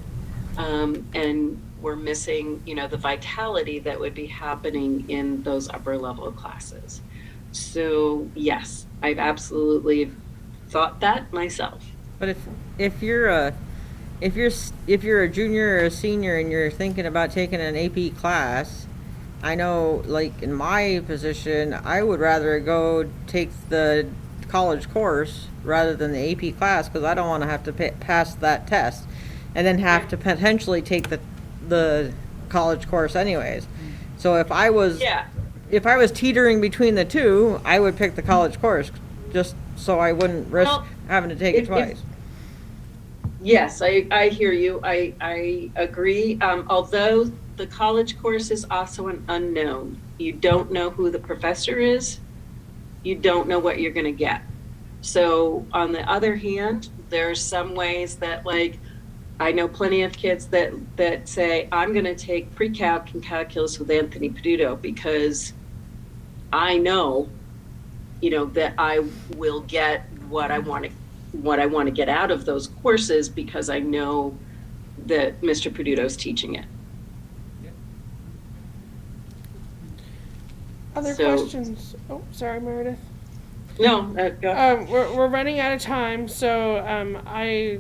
and we're missing, the vitality that would be happening in those upper level classes. So yes, I've absolutely thought that myself. But if you're a junior or a senior and you're thinking about taking an AP class, I know, like in my position, I would rather go take the college course rather than the AP class, because I don't want to have to pass that test and then have to potentially take the college course anyways. So if I was teetering between the two, I would pick the college course just so I wouldn't risk having to take it twice. Yes, I hear you. I agree. Although the college course is also an unknown. You don't know who the professor is. You don't know what you're going to get. So on the other hand, there's some ways that, like, I know plenty of kids that say, I'm going to take pre-calc and calculus with Anthony Peduto because I know, that I will get what I want to get out of those courses because I know that Mr. Peduto's teaching it. Other questions? Oh, sorry, Meredith. No, go. We're running out of time, so I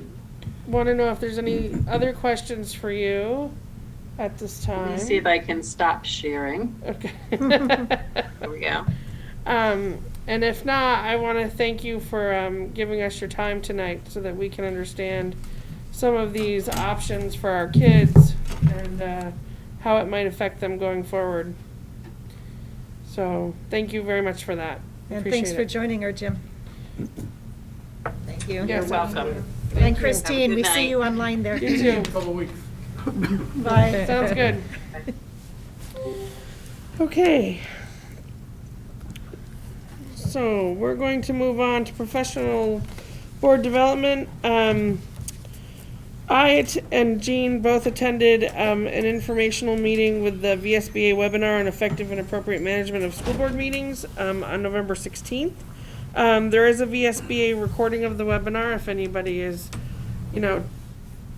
want to know if there's any other questions for you at this time. Let me see if I can stop sharing. Okay. There we go. And if not, I want to thank you for giving us your time tonight so that we can understand some of these options for our kids and how it might affect them going forward. So thank you very much for that. And Appreciate thanks for it. joining her, Jim. Thank you. Yes, You're welcome. And Christine, Have a we good see night. you online there. You too. A couple of weeks. Bye. Sounds good. Okay. So we're going to move on to professional board development. I and Jean both attended an informational meeting with the VSBA webinar on effective and appropriate management of school board meetings on November 16th. There is a VSBA recording of the webinar if anybody is,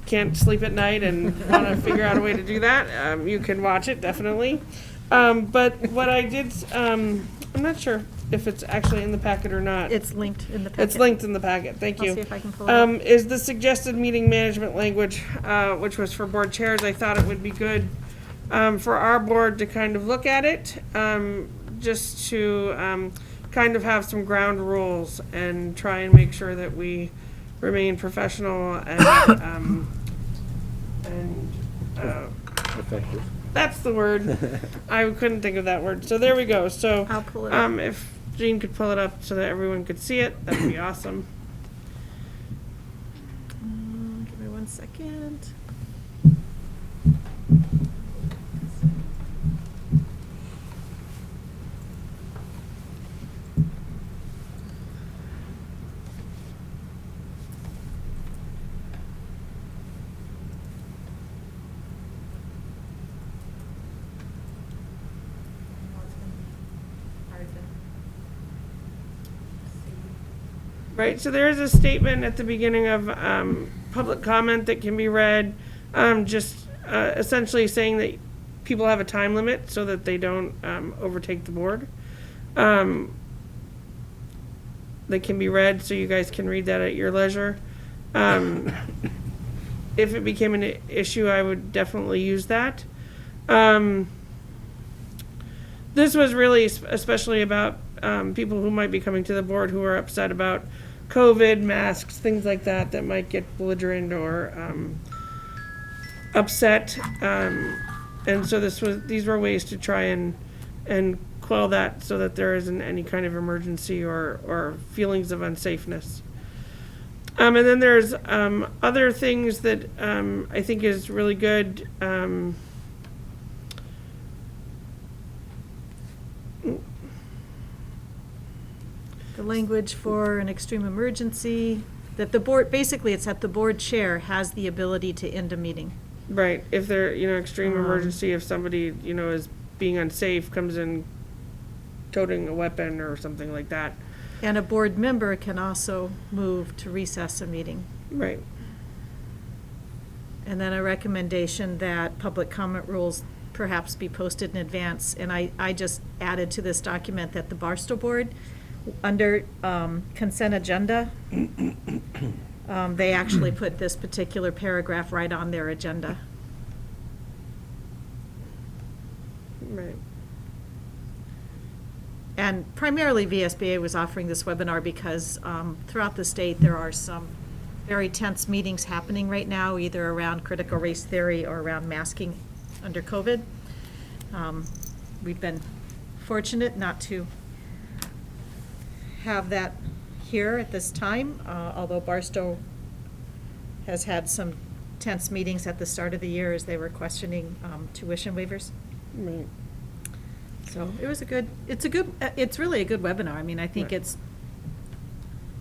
can't sleep at night and want to figure out a way to do that. You can watch it, definitely. But what I did, I'm not sure if it's actually in the packet or not. It's linked in the packet. It's linked in the packet, thank you. I'll see if I can pull it up. Is the suggested meeting management language, which was for board chairs. I thought it would be good for our board to kind of look at it, just to kind of have some ground rules and try and make sure that we remain professional and Effective. that's the word. I couldn't think of that word. So there we go. So I'll pull it up. if Jean could pull it up so that everyone could see it, that'd be awesome. Give me 1 second. Right, so there is a statement at the beginning of public comment that can be read, just essentially saying that people have a time limit so that they don't overtake the board. That can be read, so you guys can read that at your leisure. If it became an issue, I would definitely use that. This was really especially about people who might be coming to the board who are upset about COVID, masks, things like that, that might get belligerent or and upset. And so these were ways to try and quell that so that there isn't any kind of emergency or feelings of unsafeness. And then there's other things that I think is really good. The language for an extreme emergency, that the board, basically it's that the board chair has the ability to end a meeting. Right, if they're, extreme emergency, if somebody, is being unsafe, comes in toting a weapon or something like that. And a board member can also move to recess a meeting. Right. And then a recommendation that public comment rules perhaps be posted in advance. And I just added to this document that the Barstow Board, under consent agenda, they actually put this particular paragraph right on their agenda. Right. And primarily VSBA was offering this webinar because throughout the state, there are some very tense meetings happening right now, either around critical race theory or around masking under COVID. We've been fortunate not to have that here at this time, although Barstow has had some tense meetings at the start of the year as they were questioning tuition waivers. Right. So it was it's really a good webinar. I mean, I think Right.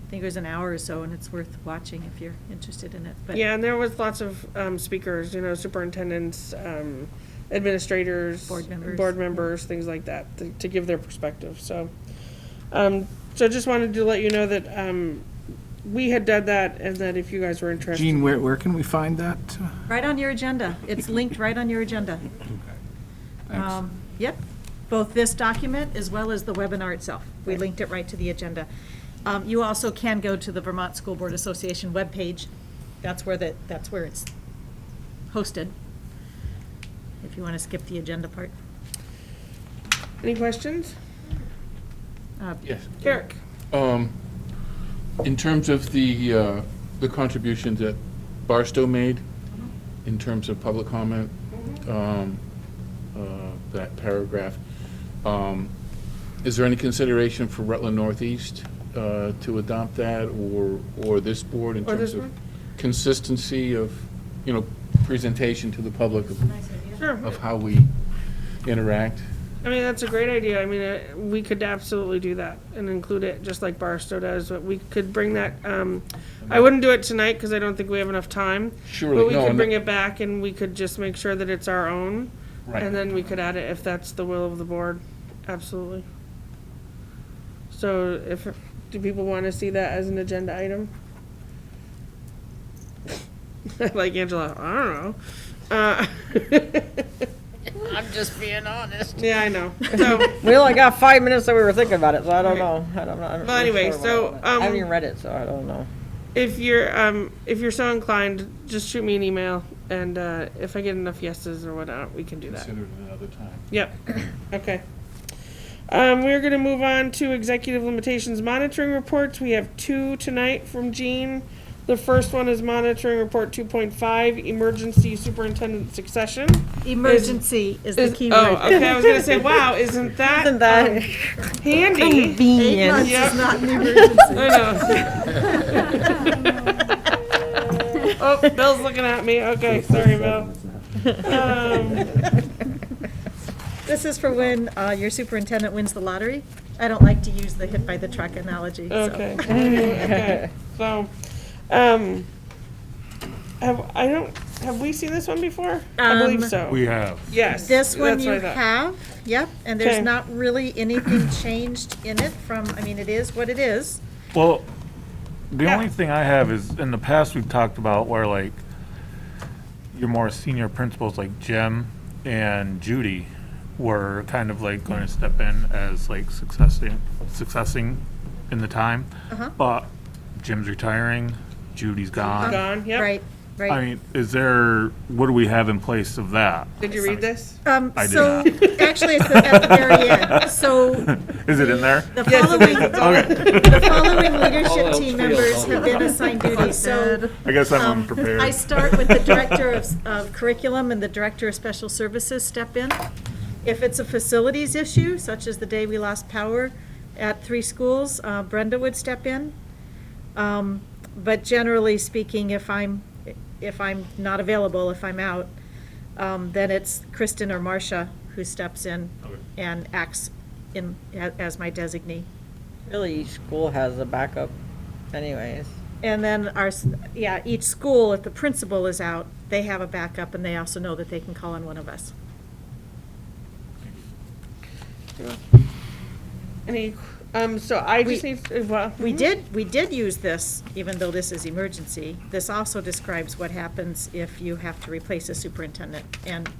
I think it was an hour or so, and it's worth watching if you're interested in it. But Yeah, and there was lots of speakers, superintendents, administrators, Board members. things like that, to give their perspective. So, so just wanted to let you know that we had done that, and that if you guys were interested. Jean, where can we find that? right on your agenda. It's linked right on your agenda. Thanks. Yep, both this document as well as the webinar itself. We linked it right to the agenda. You also can go to the Vermont School Board Association webpage. That's where it's hosted, if you want to skip the agenda part. Any questions? Yes. Eric? In terms of the contributions that Barstow made, in terms of public comment, that paragraph, is there any consideration for Rutland Northeast to adopt that, or this board in Or this terms of one? consistency of, presentation to the public Sure. of how we interact? I mean, that's a great idea. I mean, we could absolutely do that and include it, just like Barstow does, but we could bring that, I wouldn't do it tonight, because I don't think we have enough time. Surely, But we no, could and- bring it back, and we could just make sure that it's our own. Right. And then we could add it if that's the will of the board, absolutely. So do people want to see that as an agenda item? Like Angela, I don't know. I'm just being honest. Yeah, I know. So, We only got 5 minutes that we were thinking about it, so I don't know. I'm not Well, anyway, sure so, about it. I haven't even read it, so I don't know. if you're so inclined, just shoot me an email, and if I get enough yeses or whatnot, we can do that. Consider it another time. Yep. Okay. We're gonna move on to executive limitations monitoring reports. We have 2 tonight from Jean. The first one is monitoring report 2.5, emergency superintendent succession. Emergency is the key Oh, word. okay, I was gonna say, wow, isn't that, Isn't that handy? 8 convenient? months Yep. is not an emergency. I know. Oh, Bill's looking at me. Okay, sorry, Bill. This is for when your superintendent wins the lottery. I don't like to use the hit by the truck analogy, so. Okay. Okay. So, have we seen this one before? I believe so. We have. Yes. This one that's you what I thought. have, yep, and there's Okay. not really anything changed in it from, I mean, it is what it is. Well, the Yeah. only thing I have is, in the past, we've talked about where, like, your more senior principals, like Jim and Judy, were kind of like going to step in as like successing in the time. Uh-huh. But Jim's retiring, Judy's gone. Gone, yep. Right, I right. mean, what do we have in place of that? Did you read this? I did So, not. actually, it's at the very end. So Is it in there? the Yes, it following, Okay. the following leadership team members have been assigned duties. So I guess I'm unprepared. I start with the director of curriculum and the director of special services step in. If it's a facilities issue, such as the day we lost power at 3 schools, Brenda would step in. But generally speaking, if I'm not available, if I'm out, then it's Kristen or Marcia who steps in and acts as my designee. Really, each school has a backup anyways. And then each school, if the principal is out, they have a backup, and they also know that they can call on one of us. Any, so I just need, well. We did use this, even though this is emergency. This also describes what happens if you have to replace a superintendent, and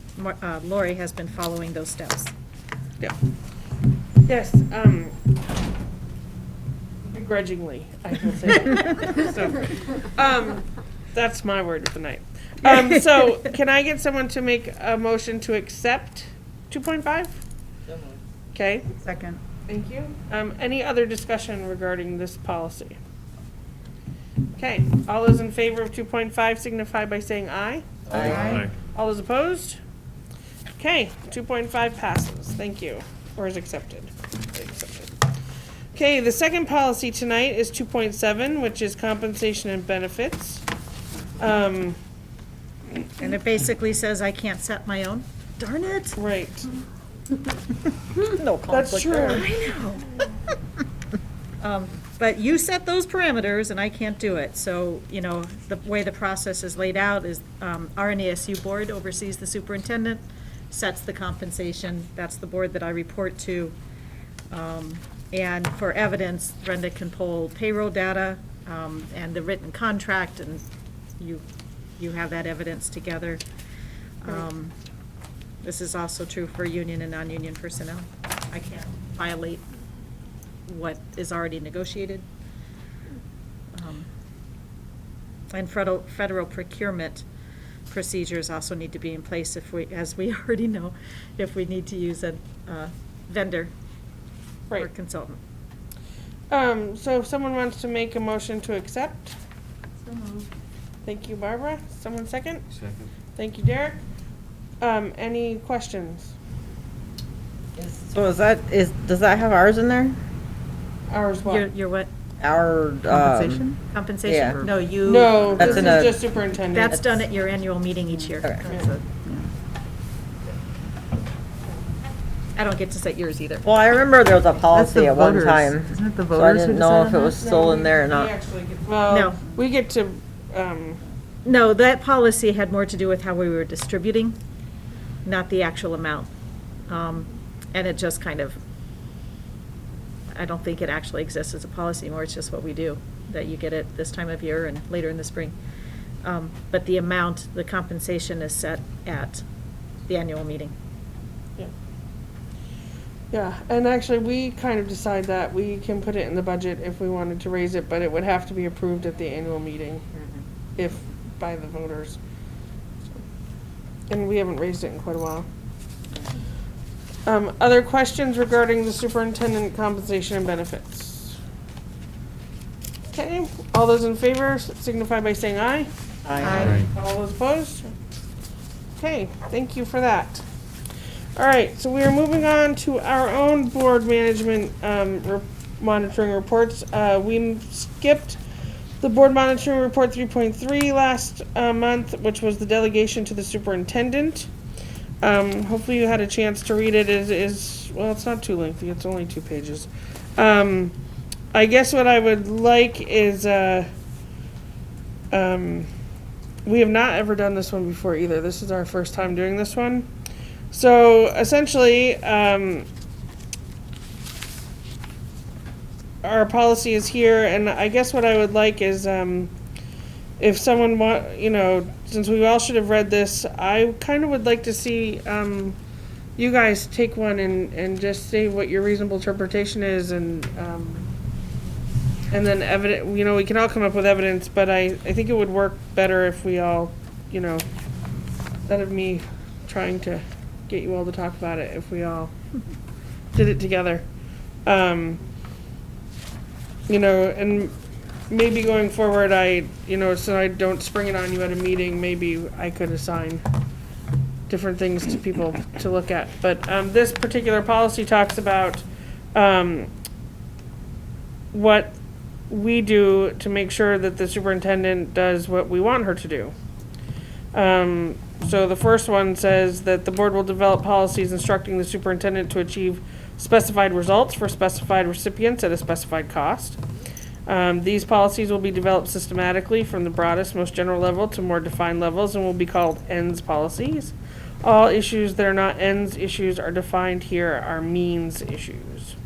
Lori has been following those steps. Yeah. Yes, begrudgingly, I will say that. So, that's my word of the night. So can I get someone to make a motion to accept 2.5? Okay, Second. thank you. Any other discussion regarding this policy? Okay, all those in favor of 2.5 signify by saying aye. Aye. All those opposed? Okay, 2.5 passes, thank you, or is accepted. Accepted. Okay, the second policy tonight is 2.7, which is compensation and benefits. And it basically says I can't set my own. Darn it. Right, No that's conflict true. there. But you set those parameters, and I can't do it. So, the way the process is laid out is our NASU board oversees the superintendent, sets the compensation. That's the board that I report to. And for evidence, Brenda can pull payroll data and the written contract, and you have that evidence together. This is also true for union and non-union personnel. I can't violate what is already negotiated. And federal procurement procedures also need to be in place as we already know, if we need to use a vendor or Right. consultant. So if someone wants to make a motion to accept? Thank you, Barbara. Someone second? Second. Thank you, Derek. Any questions? So does that have ours in there? Ours what? Your what? Our, Compensation? Yeah. Compensation? No, you. No, That's this in is a- just superintendent. That's done at your annual meeting each year. Okay. Yeah. I don't get to set yours either. Well, I remember there was a That's policy the at one voters. time. Isn't it the So I voters who didn't know decide if on it that? was still in there or We not. actually get, well, No. we get to, No, that policy had more to do with how we were distributing, not the actual amount. And it just kind of, I don't think it actually exists as a policy anymore, it's just what we do, that you get it this time of year and later in the spring. But the amount, the compensation is set at the annual meeting. yeah, and actually, we kind of decide that we can put it in the budget if we wanted to raise it, but it would have to be approved at the annual meeting, if, by the voters. And we haven't raised it in quite a while. Other questions regarding the superintendent compensation and benefits? Okay, all those in favor signify by saying aye. Aye. All those opposed? Okay, thank you for that. All right, so we are moving on to our own board management monitoring reports. We skipped the board monitoring report 3.3 last month, which was the delegation to the superintendent. Hopefully you had a chance to read it. It is, well, it's not too lengthy, it's only 2 pages. I guess what I would like is, we have not ever done this one before either. This is our first time doing this one. So essentially, our policy is here, and I guess what I would like is, if someone since we all should have read this, I kind of would like to see, you guys take one and just say what your reasonable interpretation is, and then we can all come up with evidence, but I think it would work better if we all, instead of me trying to get you all to talk about it, if we all did it together. And maybe going forward, so I don't spring it on you at a meeting, maybe I could assign different things to people to look at. But this particular policy talks about what we do to make sure that the superintendent does what we want her to do. So the first one says that the board will develop policies instructing the superintendent to achieve specified results for specified recipients at a specified cost. These policies will be developed systematically from the broadest, most general level to more defined levels and will be called ends policies. All issues that are not ends issues are defined here are means issues.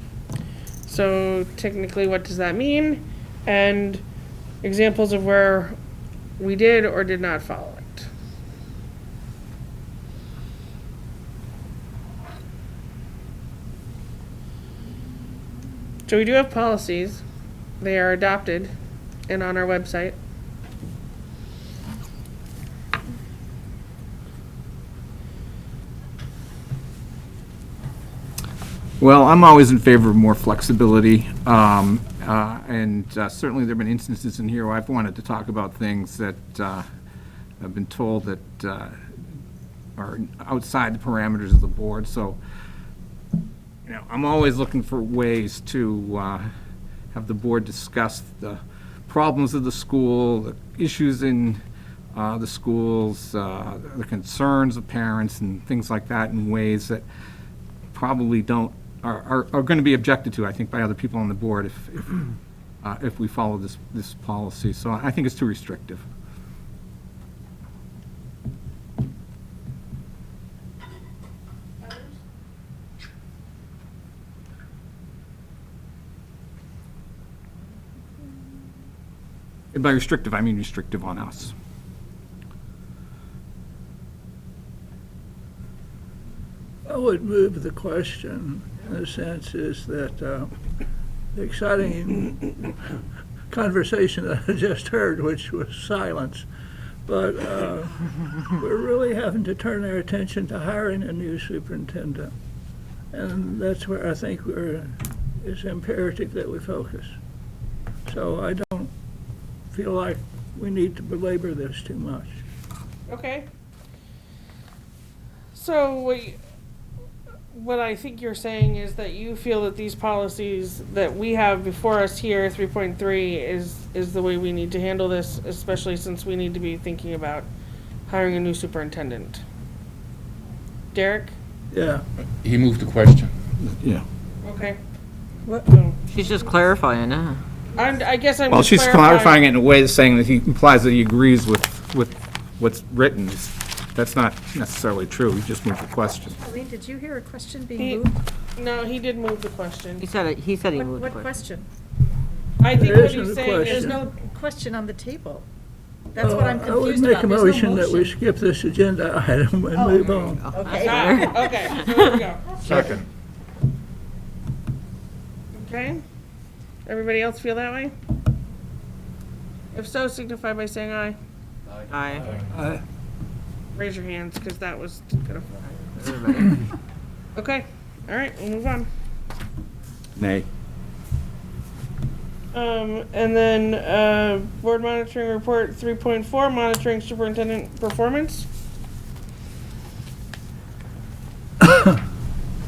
So technically, what does that mean? And examples of where we did or did not follow it. So we do have policies. They are adopted and on our website. Well, I'm always in favor of more flexibility, and certainly there have been instances in here where I've wanted to talk about things that I've been told that are outside the parameters of the board, so, you know, I'm always looking for ways to have the board discuss the problems of the school, the issues in the schools, the concerns of parents and things like that in ways that probably are going to be objected to, I think, by other people on the board if we follow this policy. So I think it's too restrictive. And by restrictive, I mean restrictive on us. I would move the question, in a sense, is that the exciting conversation that I just heard, which was silence, but we're really having to turn our attention to hiring a new superintendent. And that's where I think it's imperative that we focus. So I don't feel like we need to belabor this too much. Okay. So what I think you're saying is that you feel that these policies that we have before us here, 3.3, is the way we need to handle this, especially since we need to be thinking about hiring a new superintendent. Derek? Yeah. He moved the question. Yeah. Okay. She's just clarifying, huh? I guess I'm Well, just she's clarifying it in a way saying that he implies that he agrees with what's written. That's not necessarily true. He just moved the question. Lee, did you hear a question being He, moved? no, he did move the question. He said he moved the What question. question? I think There what isn't he's a saying There's is, no question on the table. That's what I'm I would confused make about. a There's no motion that we motion. skip this agenda item and move on. okay, so there we go. Second. Okay. Everybody else feel that way? If so, signify by saying aye. Aye. Raise your hands, because that was gonna fly. Okay, all right, we'll move on. Nay. And then, board monitoring report 3.4, monitoring superintendent performance.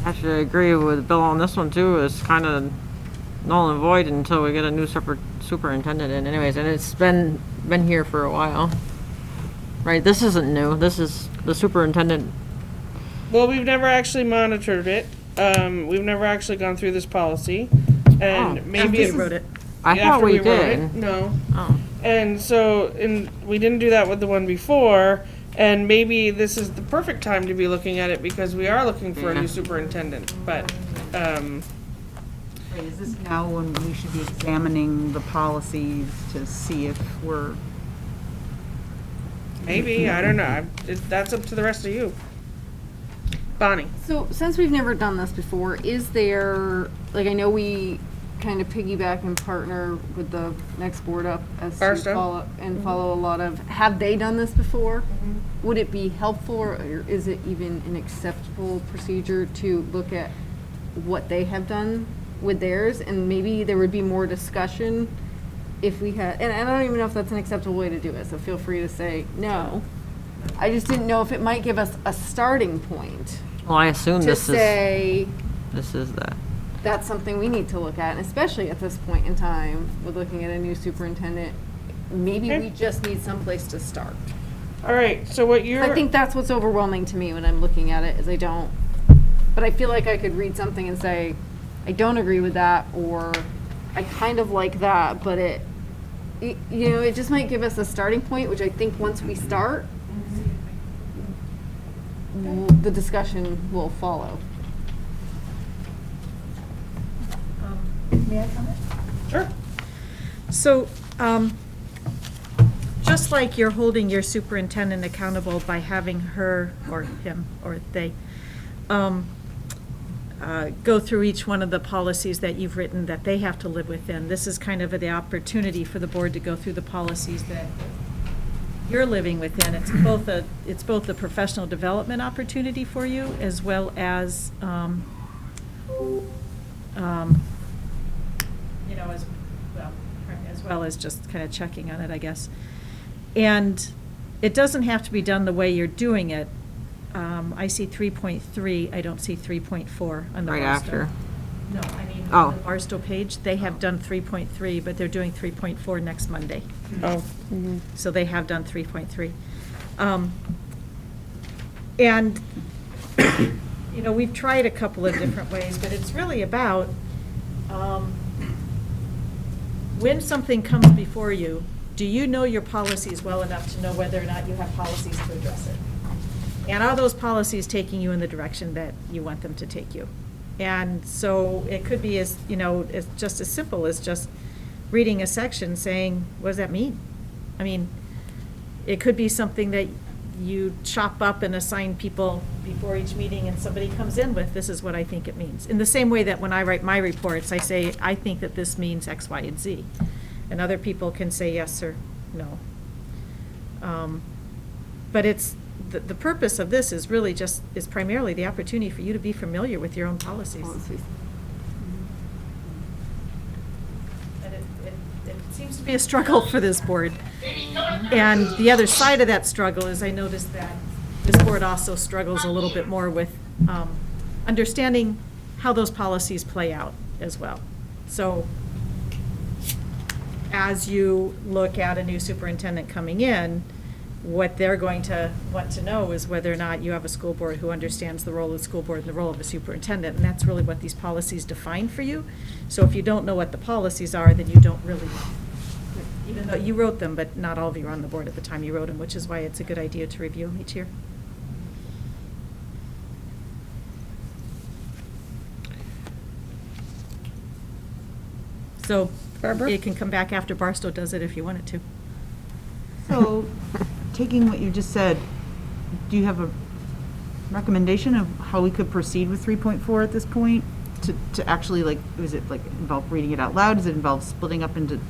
Actually, I agree with Bill on this one too. It's kind of null and void until we get a new superintendent in anyways, and it's been here for a while. Right, this isn't new. This is the superintendent. Well, we've never actually monitored it. We've never actually gone through this policy. And maybe After you wrote it. I thought after we wrote did. it, no. Oh. And so, we didn't do that with the one before, and maybe this is the perfect time to be looking at it because we are looking for a new superintendent, but, Is this now when we should be examining the policies to see if we're, maybe, I don't know. That's up to the rest of you. Bonnie? So since we've never done this before, is there, like, I know we kind of piggyback and partner with the next board up as to Firestone. follow a lot of, have they done this before? Would it be helpful or is it even an acceptable procedure to look at what they have done with theirs? And maybe there would be more discussion if we had, and I don't even know if that's an acceptable way to do it, so feel free to say no. I just didn't know if it might give us a starting point Well, I assume to this say, is that. that's something we need to look at, and especially at this point in time, with looking at a new superintendent. Maybe we just need someplace to start. All right, so what you're. I think that's what's overwhelming to me when I'm looking at it, is I don't, but I feel like I could read something and say, I don't agree with that, or I kind of like that, but it, it just might give us a starting point, which I think once we start, the discussion will follow. May I comment? Sure. So, just like you're holding your superintendent accountable by having her, or him, or they, go through each one of the policies that you've written that they have to live within, this is kind of the opportunity for the board to go through the policies that you're living within. It's both a professional development opportunity for you, as well as, as well as just kind of checking on it, I guess. And it doesn't have to be done the way you're doing it. I see 3.3, I don't see 3.4 on the Right Barstow. after. No, I mean, Oh. on the Barstow page, they have done 3.3, but they're doing 3.4 next Monday. Oh. So they have done 3.3. And, we've tried a couple of different ways, but it's really about, when something comes before you, do you know your policies well enough to know whether or not you have policies to address it? And are those policies taking you in the direction that you want them to take you? And so it could be as just as simple as just reading a section saying, what does that mean? I mean, it could be something that you chop up and assign people before each meeting, and somebody comes in with, this is what I think it means. In the same way that when I write my reports, I say, I think that this means X, Y, and Z. And other people can say yes or no. But the purpose of this is really is primarily the opportunity for you to be familiar with your own policies. And it seems to be a struggle for this board. And the other side of that struggle is I noticed that this board also struggles a little bit more with understanding how those policies play out as well. So as you look at a new superintendent coming in, what they're going to want to know is whether or not you have a school board who understands the role of the school board and the role of a superintendent, and that's really what these policies define for you. So if you don't know what the policies are, then you don't really, even though you wrote them, but not all of you were on the board at the time you wrote them, which is why it's a good idea to review them each year. So it can come back after Barstow does it if you want it to. So, taking what you just said, do you have a recommendation of how we could proceed with 3.4 at this point? To actually, is it involve reading it out loud? Does it involve splitting up into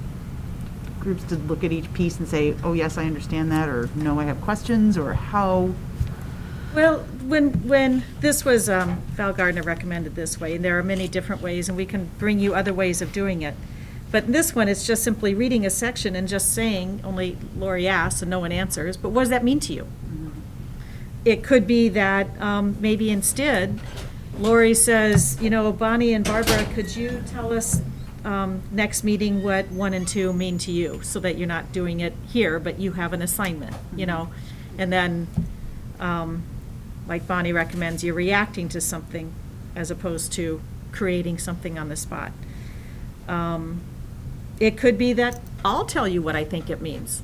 groups to look at each piece and say, oh, yes, I understand that, or no, I have questions, or how? Well, when this was, Val Gardner recommended this way, and there are many different ways, and we can bring you other ways of doing it. But in this one, it's just simply reading a section and just saying, only Lori asks and no one answers, but what does that mean to you? It could be that maybe instead, Lori says, Bonnie and Barbara, could you tell us next meeting what 1 and 2 mean to you, so that you're not doing it here, but you have an assignment, And then, like Bonnie recommends, you're reacting to something as opposed to creating something on the spot. It could be that I'll tell you what I think it means,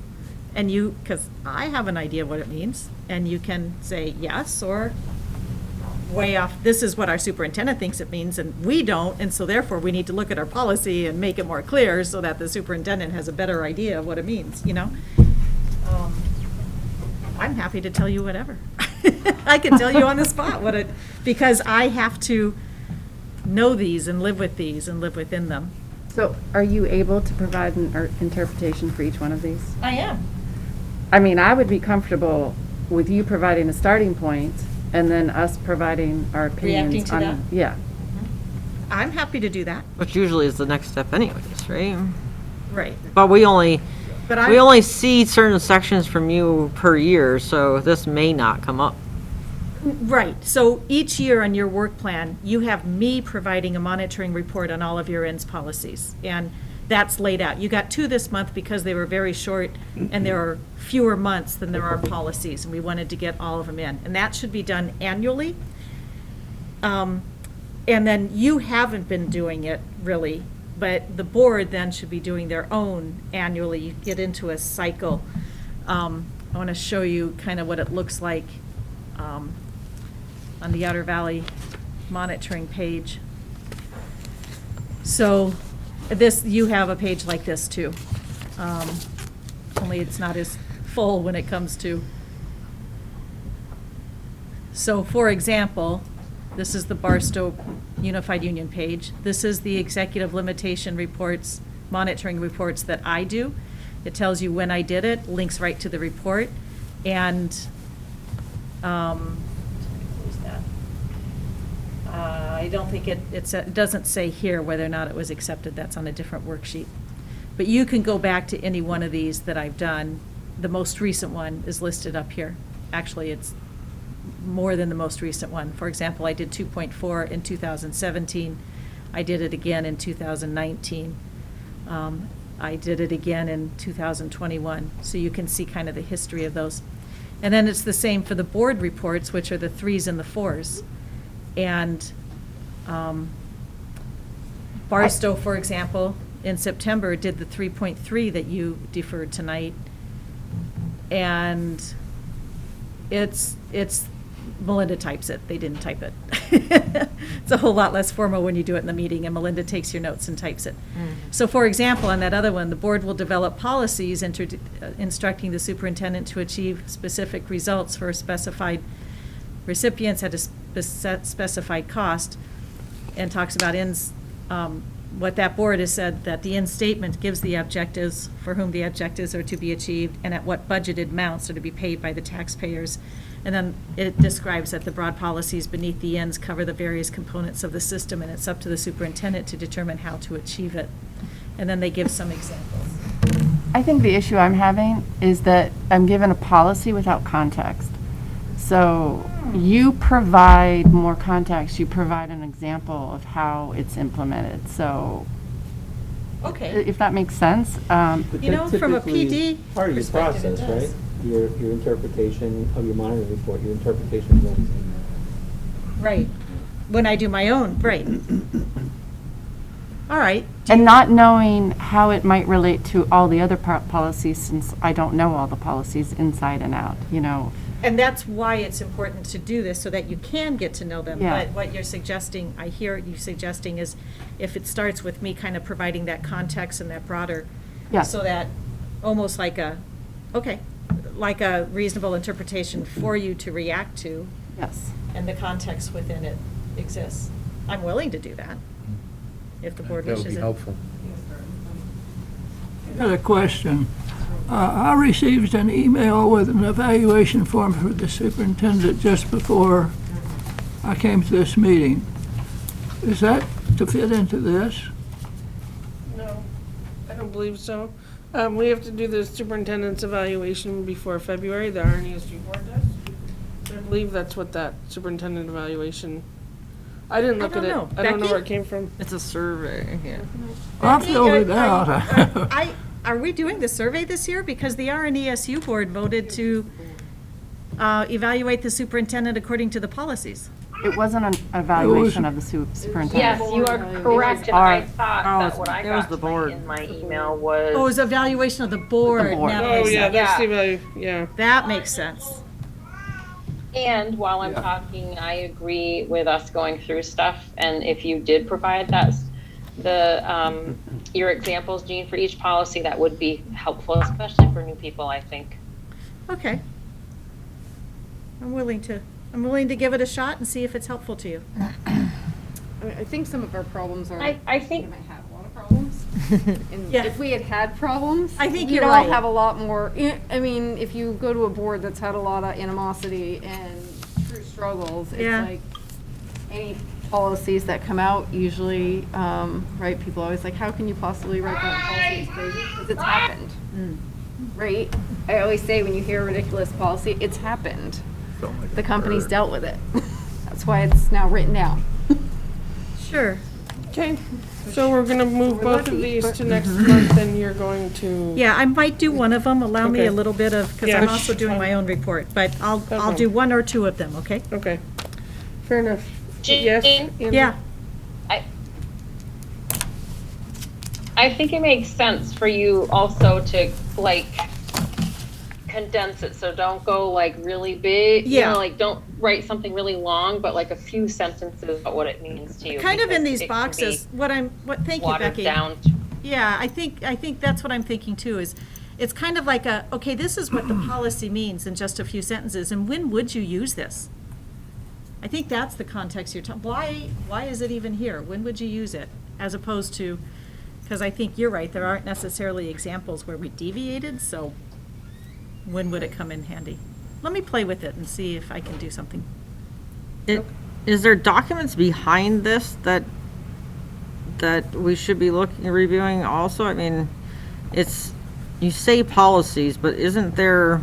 and because I have an idea what it means, and you can say yes or way off, this is what our superintendent thinks it means, and we don't, and so therefore we need to look at our policy and make it more clear so that the superintendent has a better idea of what it means, I'm happy to tell you whatever. I can tell you on the spot because I have to know these and live with these and live within them. So are you able to provide an interpretation for each one of these? I am. I mean, I would be comfortable with you providing a starting point and then us providing our opinions. Reacting to on that? Yeah. I'm happy to do that. Which usually is the next step anyways, right? Right. But we only, But We only see certain sections from you per year, so this may not come up. Right, so each year on your work plan, you have me providing a monitoring report on all of your ends policies, and that's laid out. You got 2 this month because they were very short, and there are fewer months than there are policies, and we wanted to get all of them in. And that should be done annually. And then you haven't been doing it, really, but the board then should be doing their own annually. You get into a cycle. I want to show you kind of what it looks like on the Otter Valley monitoring page. So this, you have a page like this too. Only it's not as full when it comes to. So for example, this is the Barstow Unified Union page. This is the executive limitation reports, monitoring reports that I do. It tells you when I did it, links right to the report, and I don't think it doesn't say here whether or not it was accepted. That's on a different worksheet. But you can go back to any one of these that I've done. The most recent one is listed up here. Actually, it's more than the most recent one. For example, I did 2.4 in 2017. I did it again in 2019. I did it again in 2021. So you can see kind of the history of those. And then it's the same for the board reports, which are the 3s and the 4s. And Barstow, for example, in September did the 3.3 that you deferred tonight. And it's Melinda types it. They didn't type it. It's a whole lot less formal when you do it in the meeting, and Melinda takes your notes and types it. So for example, on that other one, the board will develop policies instructing the superintendent to achieve specific results for specified recipients at a specified cost, and talks about what that board has said, that the end statement gives the objectives for whom the objectives are to be achieved and at what budgeted amounts are to be paid by the taxpayers. And then it describes that the broad policies beneath the ends cover the various components of the system, and it's up to the superintendent to determine how to achieve it. And then they give some examples. I think the issue I'm having is that I'm given a policy without context. So you provide more context, you provide an example of how it's implemented. So Okay. if that makes sense. You know, from a PD part of your perspective, it process, does. right? Your interpretation of your monitoring report, your interpretation of what was in there. Right. When I do my own, right. All right. And not knowing how it might relate to all the other policies, since I don't know all the policies inside and out, you know. And that's why it's important to do this, so that you can get to know them. Yeah. But what you're suggesting, I hear you suggesting, is if it starts with me kind of providing that context and that broader, Yeah. so that almost like a reasonable interpretation for you to react to. Yes. And the context within it exists. I'm willing to do that, if the board That wishes would it. be helpful. I got a question. I received an email with an evaluation form for the superintendent just before I came to this meeting. Is that to fit into this? No, I don't believe so. We have to do the superintendent's evaluation before February, the RNESG board does. I believe that's what that superintendent evaluation, I didn't look at it. don't know. I don't know Becky? where it came from. It's a survey, yeah. I filled it out. Are we doing the survey this year? Because the RNESU board voted to evaluate the superintendent according to the policies. It wasn't an evaluation of the superintendent. Yes, you are correct, and I thought that what I it was got the tonight board. in my email was. Oh, it was evaluation of the board. board. Now that Oh, makes yeah, sense. that's the value, yeah. That makes sense. And while I'm talking, I agree with us going through stuff, and if you did provide your examples, Jean, for each policy, that would be helpful, especially for new people, I think. Okay. I'm willing to give it a shot and see if it's helpful to you. I think some of our problems are. I think. We might have a lot of problems. And Yeah. if we had problems, I think we'd you're all right. have a lot more. I mean, if you go to a board that's had a lot of animosity and true struggles, it's Yeah. like any policies that come out usually, right? People are always like, how can you possibly write that policy? It's crazy because it's happened. right? I always say when you hear a ridiculous policy, it's happened. The company's dealt with it. That's why it's now written down. Sure. Okay, so we're gonna move We're both of lucky, these but- to next month, and you're going to. Yeah, I might do one of them, allow me Okay. a little bit of, because Yeah. I'm also doing my own report, but I'll fine. do one or two of them, okay? Okay, fair enough. Jane? Yes? Andrew? Yeah. I think it makes sense for you also to like condense it, so don't go like really big. You Yeah. know, like don't write something really long, but like a few sentences about what it means to you. Kind of in because these it can be boxes, thank you, watered Becky. down. Yeah, I think that's what I'm thinking too, is it's kind of like okay, this is what the policy means in just a few sentences, and when would you use this? I think that's the context you're talking, why is it even here? When would you use it? As opposed to, because I think you're right, there aren't necessarily examples where we deviated, so when would it come in handy? Let me play with it and see if I can do something. Is there documents behind this that we should be reviewing also? I mean, you say policies, but isn't there,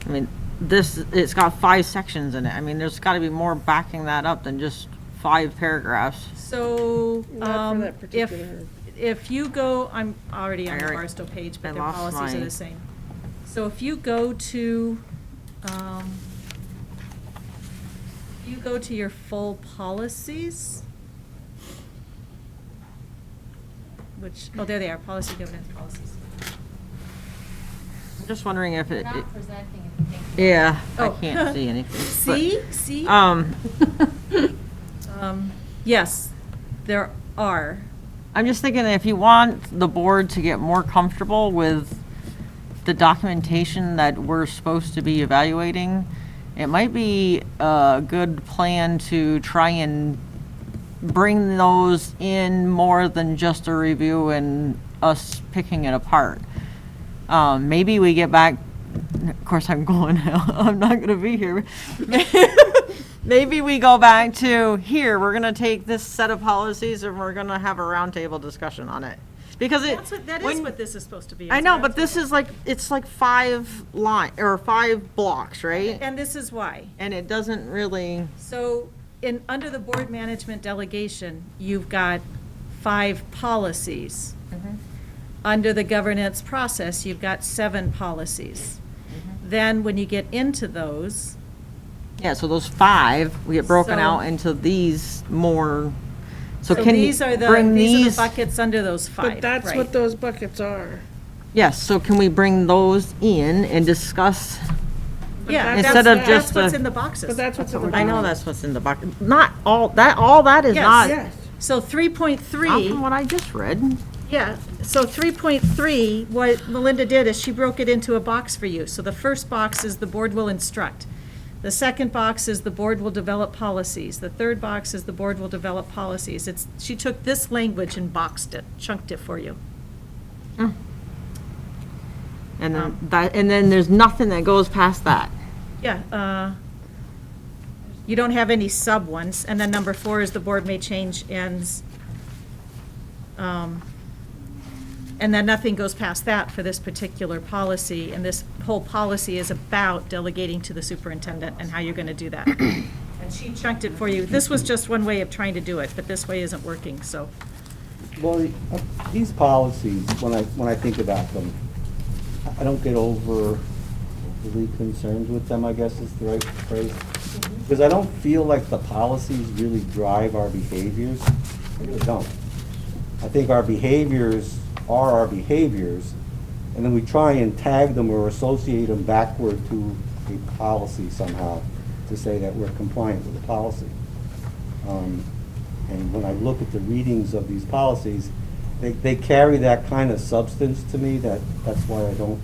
I mean, it's got 5 sections in it. I mean, there's got to be more backing that up than just 5 paragraphs. So, Not for that particular. if you go, I'm already on the Alright. Barstow page, I but their lost policies are my- the same. So if you go to, your full policies, which, oh, there they are, policy governance policies. I'm just wondering if it, Not presenting anything. yeah, I Oh. can't see anything. See? But, Yes, there are. I'm just thinking if you want the board to get more comfortable with the documentation that we're supposed to be evaluating, it might be a good plan to try and bring those in more than just a review and us picking it apart. Maybe we get back, of course I'm going, I'm not gonna be here. Maybe we go back to, here, we're gonna take this set of policies and we're gonna have a roundtable discussion on it. Because That is what this is supposed to be. I know, but this is like, it's like 5 or 5 blocks, right? And this is why. And it doesn't really, So under the board management delegation, you've got 5 policies. Under the governance process, you've got 7 policies. Then when you get into those, yeah, so those 5, we get broken So- out into these more, so so can you these are bring these are these? the buckets under those 5. But that's right. what those buckets are. Yes, so can we bring those in and discuss? Yeah, Instead of just that's what's the- in the boxes. But that's what's in the. I know that's what's in the bucket. Not all that is Yes. not, Yes. So not 3.3. from what I just read. Yeah, so 3.3, what Melinda did is she broke it into a box for you. So the first box is the board will instruct. The second box is the board will develop policies. The third box is the board will develop policies. She took this language and boxed it, chunked it for you. And then there's nothing that goes past that. Yeah, you don't have any sub ones. And then number 4 is the board may change ends. And then nothing goes past that for this particular policy, and this whole policy is about delegating to the superintendent and how you're gonna do that. And she chunked it for you. This was just one way of trying to do it, but this way isn't working, so. Well, these policies, when I think about them, I don't get overly concerned with them, I guess is the right phrase. Because I don't feel like the policies really drive our behaviors. I really don't. I think our behaviors are our behaviors, and then we try and tag them or associate them backward to a policy somehow to say that we're compliant with the policy. And when I look at the readings of these policies, they carry that kind of substance to me that's why I'm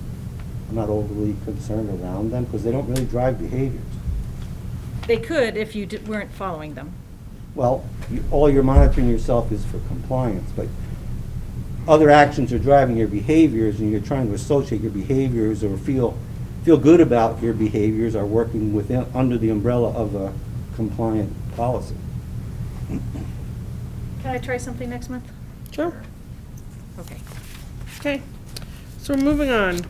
not overly concerned around them, because they don't really drive behaviors. They could if you weren't following them. Well, all you're monitoring yourself is for compliance, but other actions are driving your behaviors, and you're trying to associate your behaviors or feel good about your behaviors are working under the umbrella of a compliant policy. Can I try something next month? Sure. Okay. Okay. So moving on.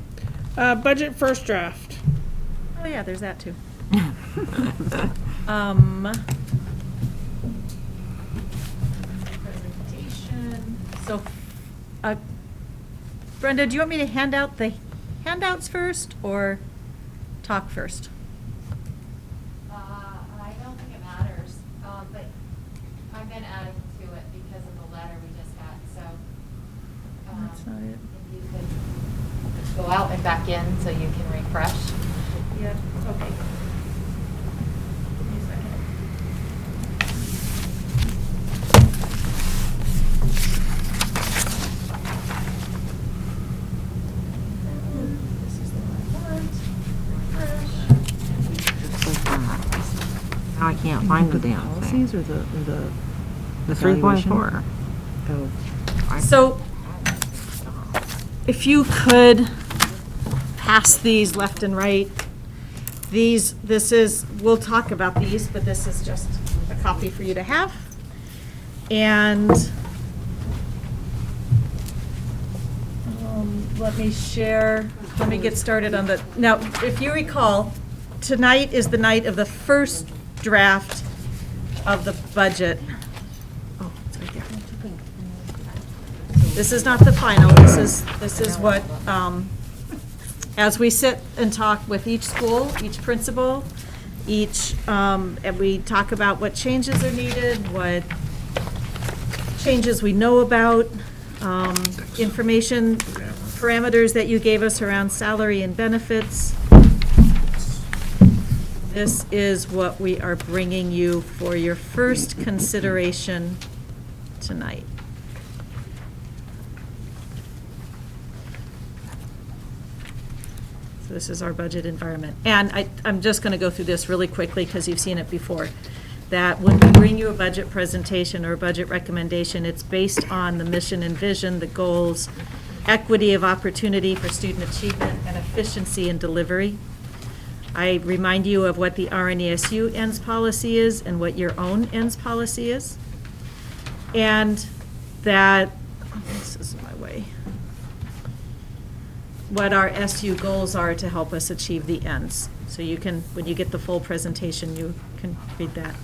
Budget first draft. Oh, yeah, there's that too. Presentation. So, Brenda, do you want me to hand out the handouts first or talk first? I don't think it matters, but I've been adding to it because of the letter we just got, so. That's not it. If you could go out and back in so you can refresh. Yeah, okay. Give me a second. This is the one I want. Refresh. Now I can't find the damn thing. Policies or the The evaluation? 3.4. Oh, So, if you could pass these left and right, we'll talk about these, but this is just a copy for you to have. And let me get started on the, now, if you recall, tonight is the night of the first draft of the budget. Oh, it's right there. This is not the final, this is what, as we sit and talk with each school, each principal, and we talk about what changes are needed, what changes we know about, information, parameters that you gave us around salary and benefits. This is what we are bringing you for your first consideration tonight. So this is our budget environment. And I'm just going to go through this really quickly because you've seen it before. That when we bring you a budget presentation or a budget recommendation, it's based on the mission and vision, the goals, equity of opportunity for student achievement, and efficiency in delivery. I remind you of what the RNESU ends policy is and what your own ends policy is. And that, this is my way, what our SU goals are to help us achieve the ends. So you can, when you get the full presentation, you can read that.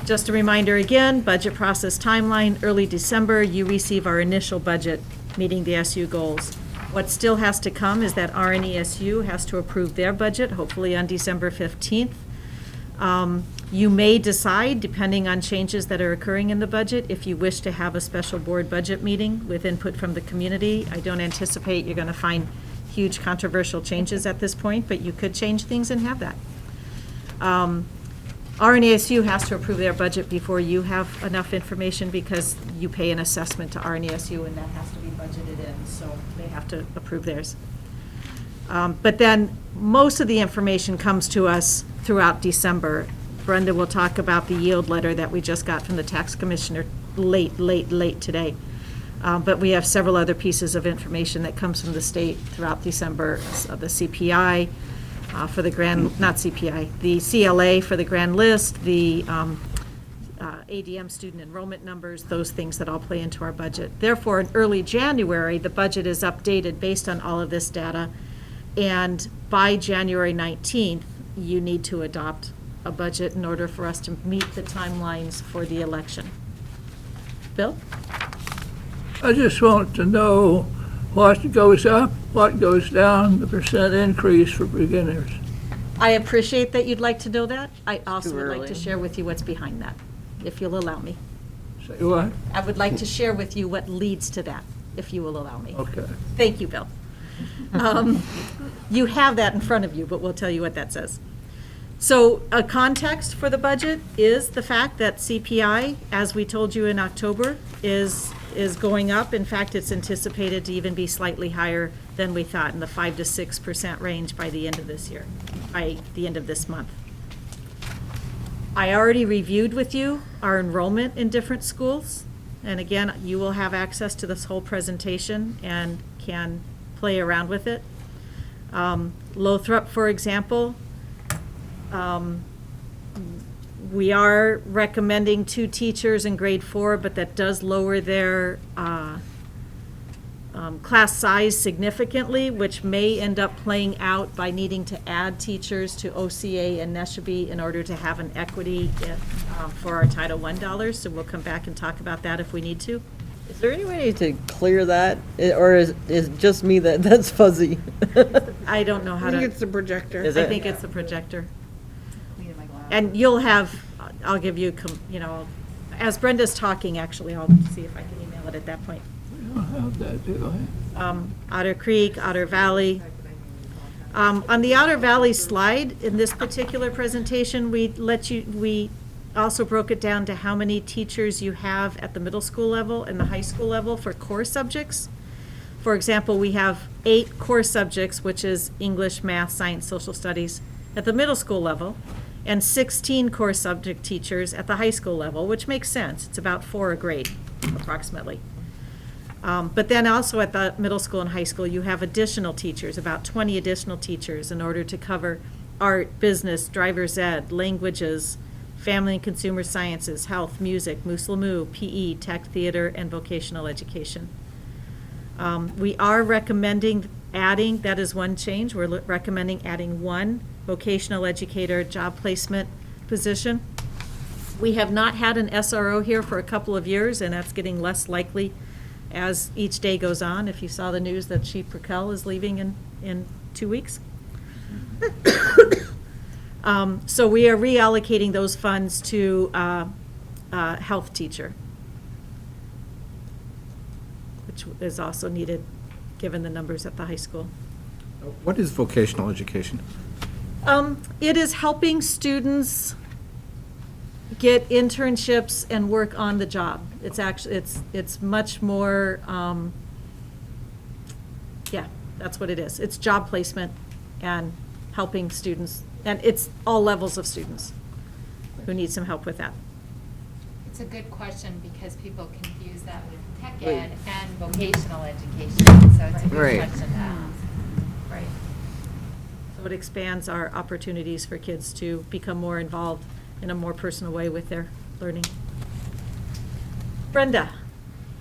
Just a reminder again, budget process timeline, early December, you receive our initial budget meeting the SU goals. What still has to come is that RNESU has to approve their budget, hopefully on December 15th. You may decide, depending on changes that are occurring in the budget, if you wish to have a special board budget meeting with input from the community. I don't anticipate you're going to find huge controversial changes at this point, but you could change things and have that. RNESU has to approve their budget before you have enough information because you pay an assessment to RNESU and that has to be budgeted in, so they have to approve theirs. But then most of the information comes to us throughout December. Brenda will talk about the yield letter that we just got from the tax commissioner late today. But we have several other pieces of information that comes from the state throughout December, the CPI, for the grand, not CPI, the CLA for the grand list, the ADM student enrollment numbers, those things that all play into our budget. Therefore, in early January, the budget is updated based on all of this data. And by January 19th, you need to adopt a budget in order for us to meet the timelines for the election. Bill? I just want to know what goes up, what goes down, the percent increase for beginners. I appreciate that you'd like to know that. I also too would like early. to share with you what's behind that, if you'll allow me. Say what? I would like to share with you what leads to that, if you will allow me. Okay. Thank you, Bill. You have that in front of you, but we'll tell you what that says. So a context for the budget is the fact that CPI, as we told you in October, is going up. In fact, it's anticipated to even be slightly higher than we thought, in the 5 to 6% range by the end of this year, by the end of this month. I already reviewed with you our enrollment in different schools. And again, you will have access to this whole presentation and can play around with it. Lothrop, for example, we are recommending 2 teachers in grade 4, but that does lower their class size significantly, which may end up playing out by needing to add teachers to OCA and Neshabie in order to have an equity for our Title I dollars. So we'll come back and talk about that if we need to. Is there any way to clear that, or is it just me that's fuzzy? I don't know how to. I think it's the projector. Is I it? think it's the projector. And you'll have, I'll give you, as Brenda's talking, actually, I'll see if I can email it at that point. I don't have that, do I? Otter Creek, Otter Valley. On the Otter Valley slide, in this particular presentation, we also broke it down to how many teachers you have at the middle school level and the high school level for core subjects. For example, we have 8 core subjects, which is English, math, science, social studies, at the middle school level, and 16 core subject teachers at the high school level, which makes sense. It's about 4 a grade, approximately. But then also at the middle school and high school, you have additional teachers, about 20 additional teachers in order to cover art, business, driver's ed, languages, family and consumer sciences, health, music, Muslimu, PE, tech, theater, and vocational education. We are recommending adding, that is one change, we're recommending adding 1 vocational educator job placement position. We have not had an SRO here for a couple of years, and that's getting less likely as each day goes on. If you saw the news that Chief Raquel is leaving in 2 weeks. So we are reallocating those funds to health teacher, which is also needed given the numbers at the high school. What is vocational education? It is helping students get internships and work on the job. It's actually, it's much more, yeah, that's what it is. It's job placement and helping students, and it's all levels of students who need some help with that. It's a good question because people confuse that with tech ed and vocational education, so it's a good question to ask. Right. So it expands our opportunities for kids to become more involved in a more personal way with their learning. Brenda.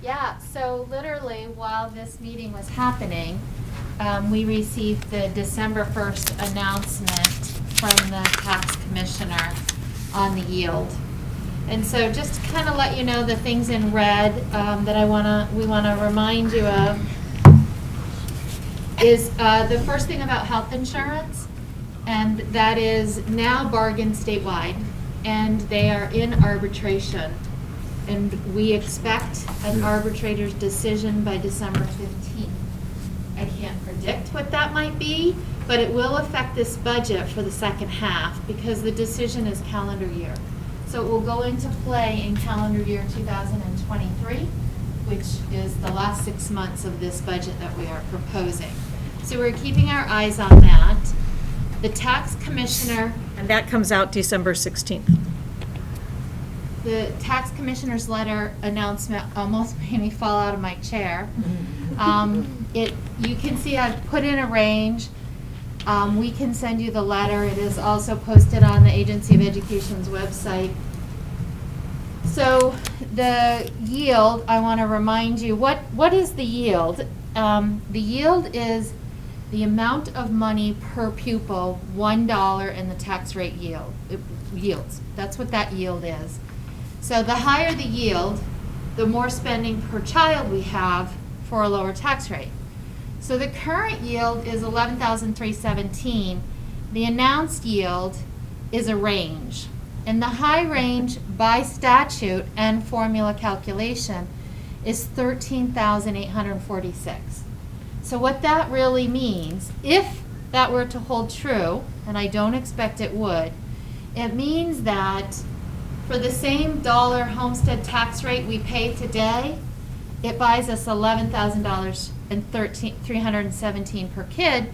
Yeah, so literally while this meeting was happening, we received the December 1st announcement from the tax commissioner on the yield. And so just to kind of let you know the things in red that we want to remind you of is the first thing about health insurance, and that is now bargained statewide, and they are in arbitration. And we expect an arbitrator's decision by December 15th. I can't predict what that might be, but it will affect this budget for the second half because the decision is calendar year. So it will go into play in calendar year 2023, which is the last 6 months of this budget that we are proposing. So we're keeping our eyes on that. The tax commissioner. And that comes out December 16th. The tax commissioner's letter announcement almost made me fall out of my chair. You can see I've put in a range. We can send you the letter. It is also posted on the Agency of Education's website. So the yield, I want to remind you, what is the yield? The yield is the amount of money per pupil, $1 in the tax rate yields. That's what that yield is. So the higher the yield, the more spending per child we have for a lower tax rate. So the current yield is $11,317. The announced yield is a range. And the high range by statute and formula calculation is $13,846. So what that really means, if that were to hold true, and I don't expect it would, it means that for the same dollar homestead tax rate we pay today, it buys us $11,317 per kid.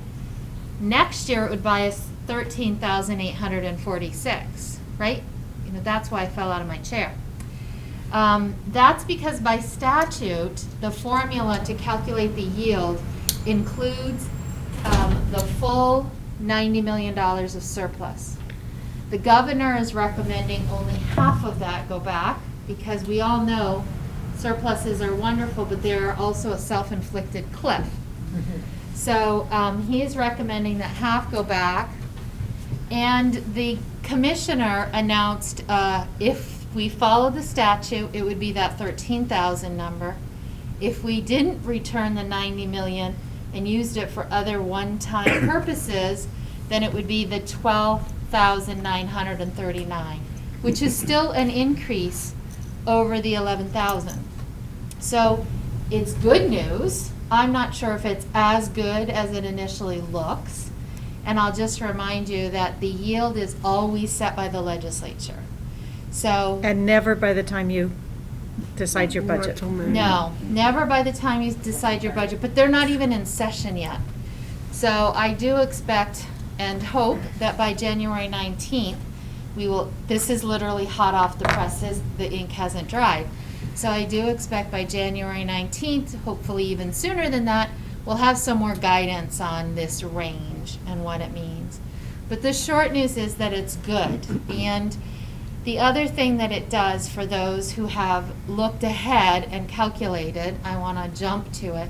Next year it would buy us $13,846, right? You know, that's why I fell out of my chair. That's because by statute, the formula to calculate the yield includes the full $90 million of surplus. The governor is recommending only half of that go back because we all know surpluses are wonderful, but they're also a self-inflicted cliff. So he is recommending that half go back. And the commissioner announced if we follow the statute, it would be that 13,000 number. If we didn't return the 90 million and used it for other one-time purposes, then it would be the 12,939, which is still an increase over the 11,000. So it's good news. I'm not sure if it's as good as it initially looks. And I'll just remind you that the yield is always set by the legislature. So. And never by the time you decide your budget. No, never by the time you decide your budget, but they're not even in session yet. So I do expect and hope that by January 19th, this is literally hot off the presses, the ink hasn't dried. So I do expect by January 19th, hopefully even sooner than that, we'll have some more guidance on this range and what it means. But the short news is that it's good. And the other thing that it does for those who have looked ahead and calculated, I want to jump to it,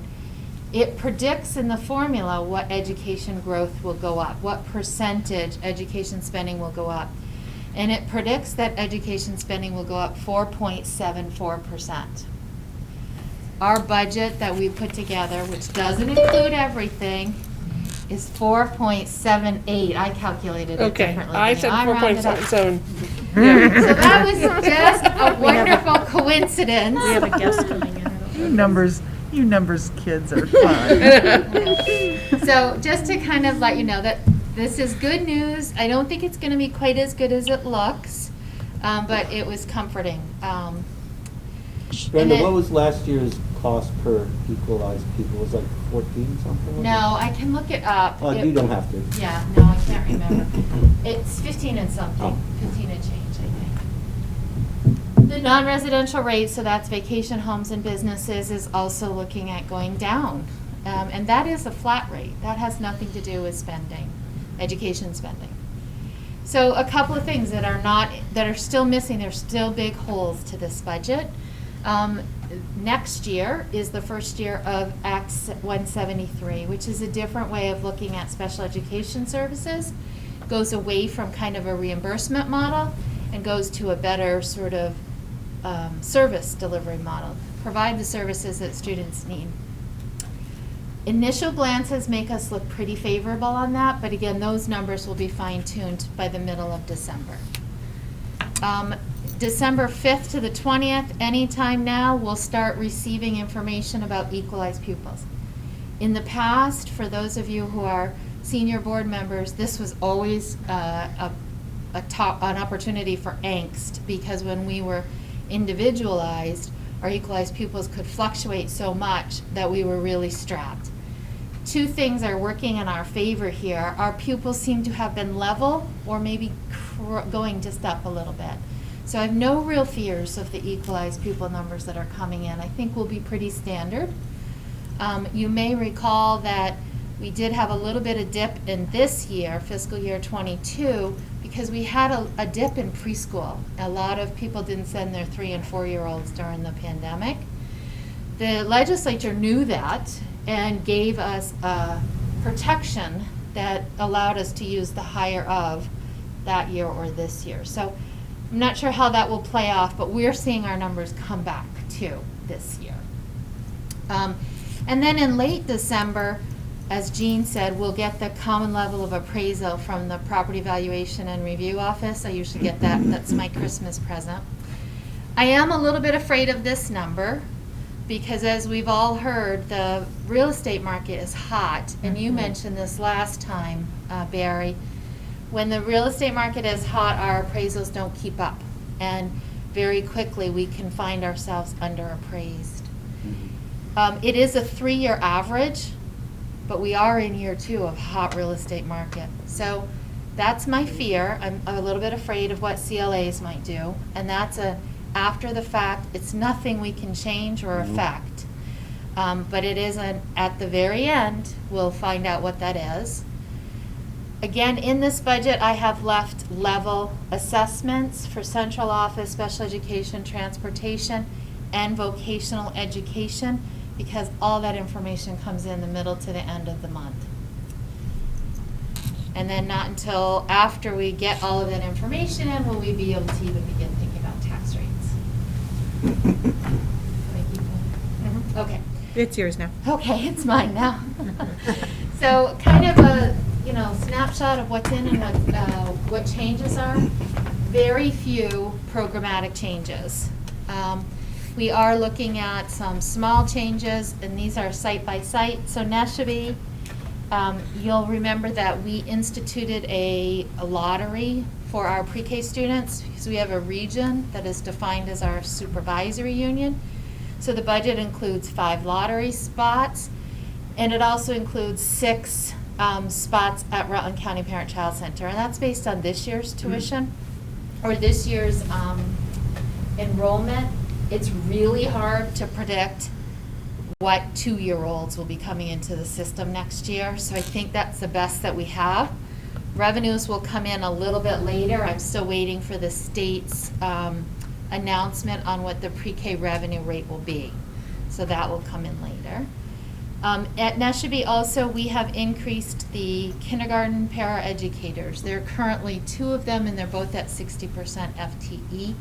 it predicts in the formula what education growth will go up, what percentage education spending will go up. And it predicts that education spending will go up 4.74%. Our budget that we put together, which doesn't include everything, is 4.78. I calculated it Okay, differently. I than said you. rounded up. 4.77. So that was just a wonderful coincidence. We have a guest coming in. You numbers kids are fun. So just to kind of let you know that this is good news. I don't think it's going to be quite as good as it looks, but it was comforting. Brenda, then- what was last year's cost per equalized pupil? Was it like 14 something? No, I can look it up. Oh, you don't have to. Yeah, no, I can't remember. It's 15 and something, Oh. 15 and change, I think. The non-residential rate, so that's vacation homes and businesses, is also looking at going down. And that is a flat rate. That has nothing to do with spending, education spending. So a couple of things that are still missing, there's still big holes to this budget. Next year is the first year of Act 173, which is a different way of looking at special education services. Goes away from kind of a reimbursement model and goes to a better sort of service delivery model. Provide the services that students need. Initial glances make us look pretty favorable on that, but again, those numbers will be fine-tuned by the middle of December. December 5th to the 20th, anytime now, we'll start receiving information about equalized pupils. In the past, for those of you who are senior board members, this was always an opportunity for angst, because when we were individualized, our equalized pupils could fluctuate so much that we were really strapped. Two things are working in our favor here. Our pupils seem to have been level or maybe going just up a little bit. So I have no real fears of the equalized pupil numbers that are coming in. I think will be pretty standard. You may recall that we did have a little bit of dip in this year, fiscal year 22, because we had a dip in preschool. A lot of people didn't send their 3- and 4-year-olds during the pandemic. The legislature knew that and gave us a protection that allowed us to use the higher of that year or this year. So I'm not sure how that will play off, but we're seeing our numbers come back too this year. And then in late December, as Jean said, we'll get the common level of appraisal from the Property Valuation and Review Office. I usually get that. That's my Christmas present. I am a little bit afraid of this number because, as we've all heard, the real estate market is hot. And you mentioned this last time, Barry. When the real estate market is hot, our appraisals don't keep up. And very quickly, we can find ourselves underappraised. It is a 3-year average, but we are in year 2 of hot real estate market. So that's my fear. I'm a little bit afraid of what CLAs might do. And that's after the fact. It's nothing we can change or affect. But it is at the very end, we'll find out what that is. Again, in this budget, I have left level assessments for central office, special education, transportation, and vocational education, because all that information comes in the middle to the end of the month. And then not until after we get all of that information in will we be able to even begin thinking about tax rates. Okay. It's yours now. Okay, it's mine now. So kind of a, snapshot of what's in and what changes are. Very few programmatic changes. We are looking at some small changes, and these are site by site. So Neshabie, you'll remember that we instituted a lottery for our pre-K students because we have a region that is defined as our supervisory union. So the budget includes 5 lottery spots, and it also includes 6 spots at Rutland County Parent-Child Center, and that's based on this year's tuition or this year's enrollment. It's really hard to predict what 2-year-olds will be coming into the system next year, so I think that's the best that we have. Revenues will come in a little bit later. I'm still waiting for the state's announcement on what the pre-K revenue rate will be. So that will come in later. At Neshabie also, we have increased the kindergarten paraeducators. There are currently 2 of them, and they're both at 60% FTE.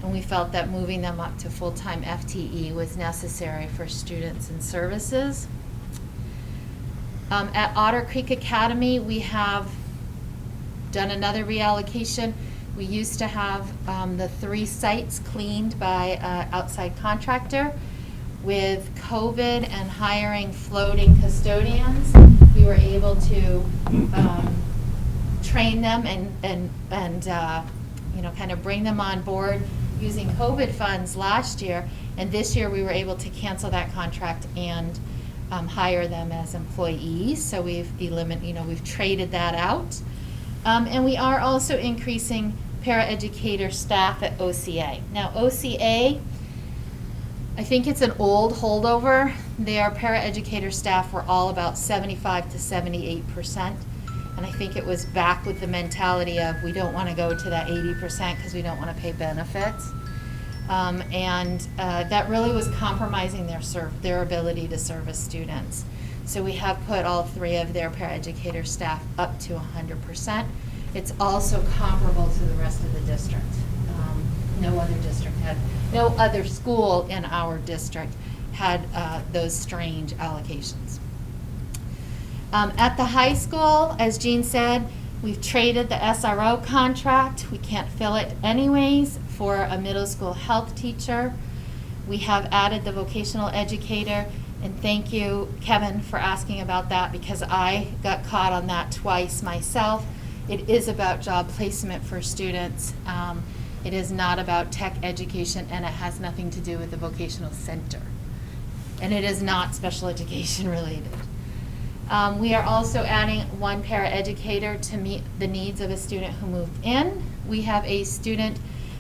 And we felt that moving them up to full-time FTE was necessary for students and services. At Otter Creek Academy, we have done another reallocation. We used to have the 3 sites cleaned by an outside contractor. With COVID and hiring floating custodians, we were able to train them and kind of bring them on board using COVID funds last year. And this year we were able to cancel that contract and hire them as employees. So we've we've traded that out. And we are also increasing paraeducator staff at OCA. Now OCA, I think it's an old holdover. Their paraeducator staff were all about 75 to 78%. And I think it was back with the mentality of we don't want to go to that 80% because we don't want to pay benefits. That really was compromising their ability to service students. So we have put all 3 of their paraeducator staff up to 100%. It's also comparable to the rest of the district. No other school in our district had those strange allocations. At the high school, as Jean said, we've traded the SRO contract. We can't fill it anyways for a middle school health teacher. We have added the vocational educator, and thank you, Kevin, for asking about that because I got caught on that twice myself. It is about job placement for students. It is not about tech education, and it has nothing to do with the vocational center. And it is not special education related. We are also adding 1 paraeducator to meet the needs of a student who moved in. We have a student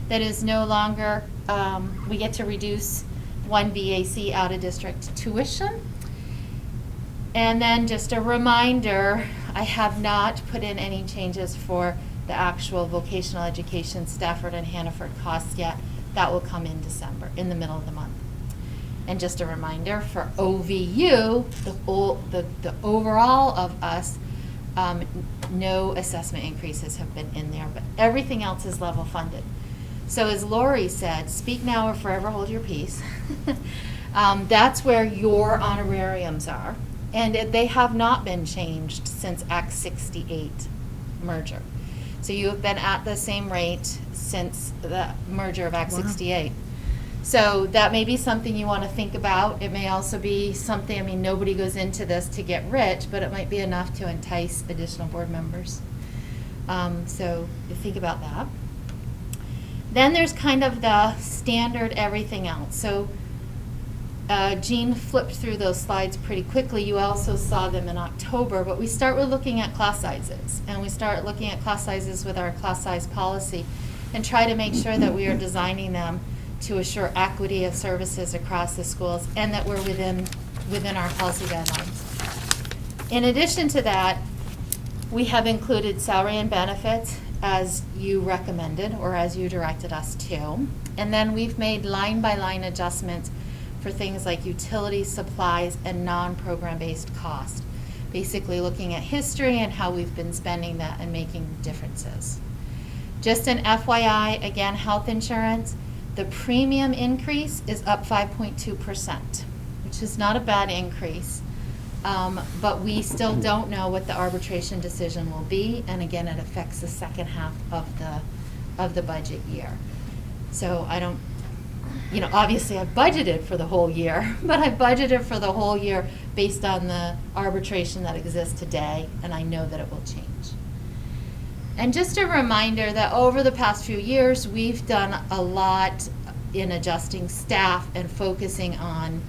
that is no longer, we get to reduce 1 VAC out of district tuition. And then just a reminder, I have not put in any changes for the actual vocational education Stafford and Hannaford costs yet. That will come in December, in the middle of the month. And just a reminder, for OVU, the overall of us, no assessment increases have been in there, but everything else is level funded. So as Lori said, speak now or forever hold your peace. That's where your honorariums are. And they have not been changed since Act 68 merger. So you have been at the same rate since the merger of Act 68. So that may be something you want to think about. It may also be something, nobody goes into this to get rich, but it might be enough to entice additional board members. So think about that. Then there's kind of the standard everything else. So Jean flipped through those slides pretty quickly. You also saw them in October, but we start with looking at class sizes, and we start looking at class sizes with our class size policy and try to make sure that we are designing them to assure equity of services across the schools and that we're within our policy guidelines. In addition to that, we have included salary and benefits as you recommended or as you directed us to. And then we've made line-by-line adjustments for things like utilities, supplies, and non-program-based cost. Basically looking at history and how we've been spending that and making differences. Just an FYI, again, health insurance, the premium increase is up 5.2%, which is not a bad increase. But we still don't know what the arbitration decision will be, and again, it affects the second half of the budget year. So I don't, obviously I've budgeted for the whole year, but I budgeted for the whole year based on the arbitration that exists today, and I know that it will change. And just a reminder that over the past few years, we've done a lot in adjusting staff and focusing on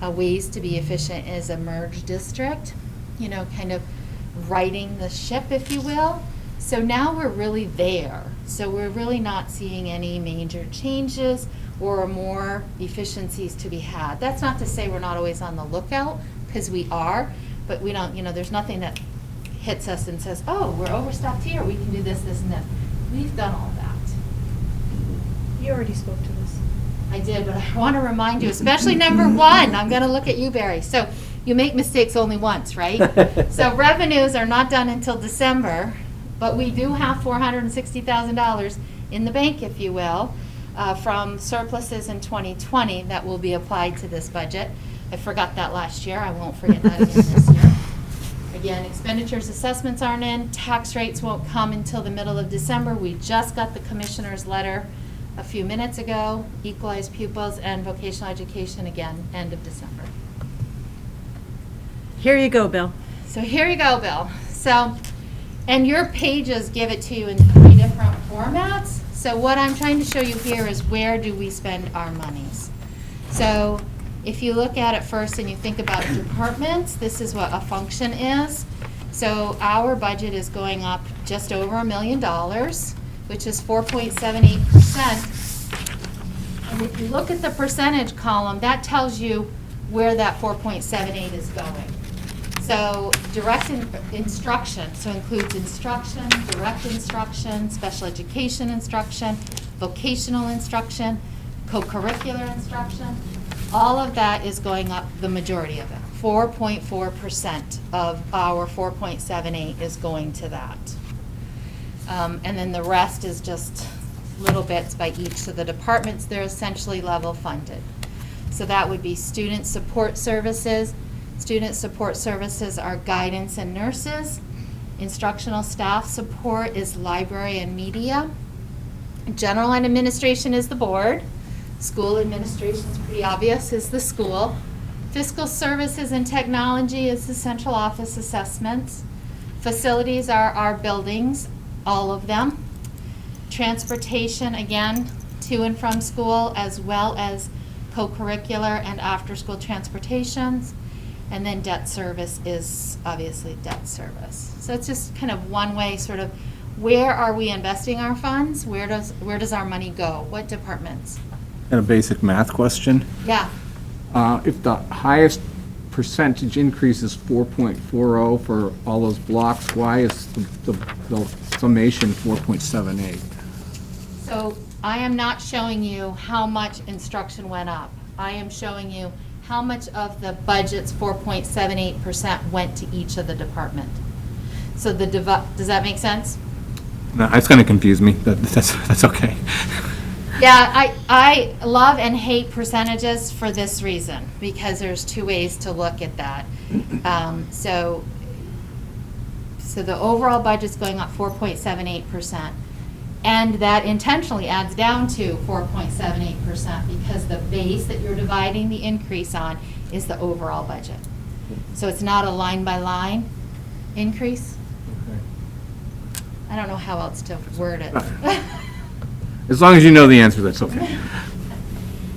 ways to be efficient as a merged district, kind of righting the ship, if you will. So now we're really there. So we're really not seeing any major changes or more efficiencies to be had. That's not to say we're not always on the lookout, because we are, but we don't, there's nothing that hits us and says, oh, we're overstaffed here, we can do this, this, and this. We've done all that. You already spoke to this. I did, but I want to remind you, especially number one, I'm going to look at you, Barry. So you make mistakes only once, right? So revenues are not done until December, but we do have $460,000 in the bank, if you will, from surpluses in 2020 that will be applied to this budget. I forgot that last year. I won't forget that again this year. Again, expenditures assessments aren't in. Tax rates won't come until the middle of December. We just got the commissioner's letter a few minutes ago. Equalized pupils and vocational education, again, end of December. Here you go, Bill. So here you go, Bill. So, and your pages give it to you in 3 different formats. So what I'm trying to show you here is where do we spend our monies. So if you look at it first and you think about departments, this is what a function is. So our budget is going up just over $1 million, which is 4.78%. And if you look at the percentage column, that tells you where that 4.78 is going. So direct instruction, so includes instruction, direct instruction, special education instruction, vocational instruction, co-curricular instruction. All of that is going up, the majority of it. 4.4% of our 4.78 is going to that. And then the rest is just little bits by each of the departments. They're essentially level funded. So that would be student support services. Student support services are guidance and nurses. Instructional staff support is library and media. General and administration is the board. School administration is pretty obvious, is the school. Fiscal services and technology is the central office assessments. Facilities are our buildings, all of them. Transportation, again, to and from school, as well as co-curricular and after-school transportations. And then debt service is obviously debt service. So it's just kind of one way, sort of, where are we investing our funds? Where does our money go? What departments? And a basic math question. Yeah. If the highest percentage increase is 4.40 for all those blocks, why is the summation 4.78? So I am not showing you how much instruction went up. I am showing you how much of the budget's 4.78% went to each of the department. So does that make sense? No, it's going to confuse me. That's okay. Yeah, I love and hate percentages for this reason, because there's 2 ways to look at that. So the overall budget's going up 4.78%, and that intentionally adds down to 4.78% because the base that you're dividing the increase on is the overall budget. So it's not a line-by-line increase. Okay. I don't know how else to word it. As long as you know the answer, that's okay.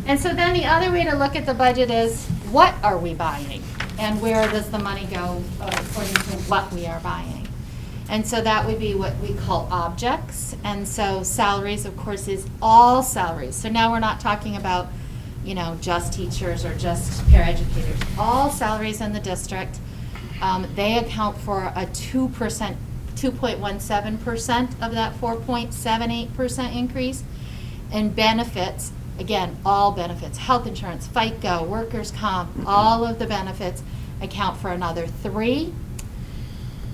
And so then the other way to look at the budget is, what are we buying? And where does the money go according to what we are buying? And so that would be what we call objects. And so salaries, of course, is all salaries. So now we're not talking about, just teachers or just paraeducators. All salaries in the district, they account for a 2% 2.17% of that 4.78% increase. And benefits, again, all benefits, health insurance, FICA, workers' comp, all of the benefits account for another 3.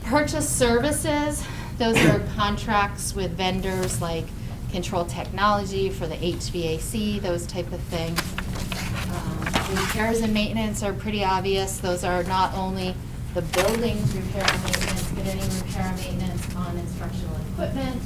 Purchase services, those are contracts with vendors like Control Technology for the HVAC, those type of things. Repairs and maintenance are pretty obvious. Those are not only the buildings repair and maintenance, but any repair and maintenance on instructional equipment.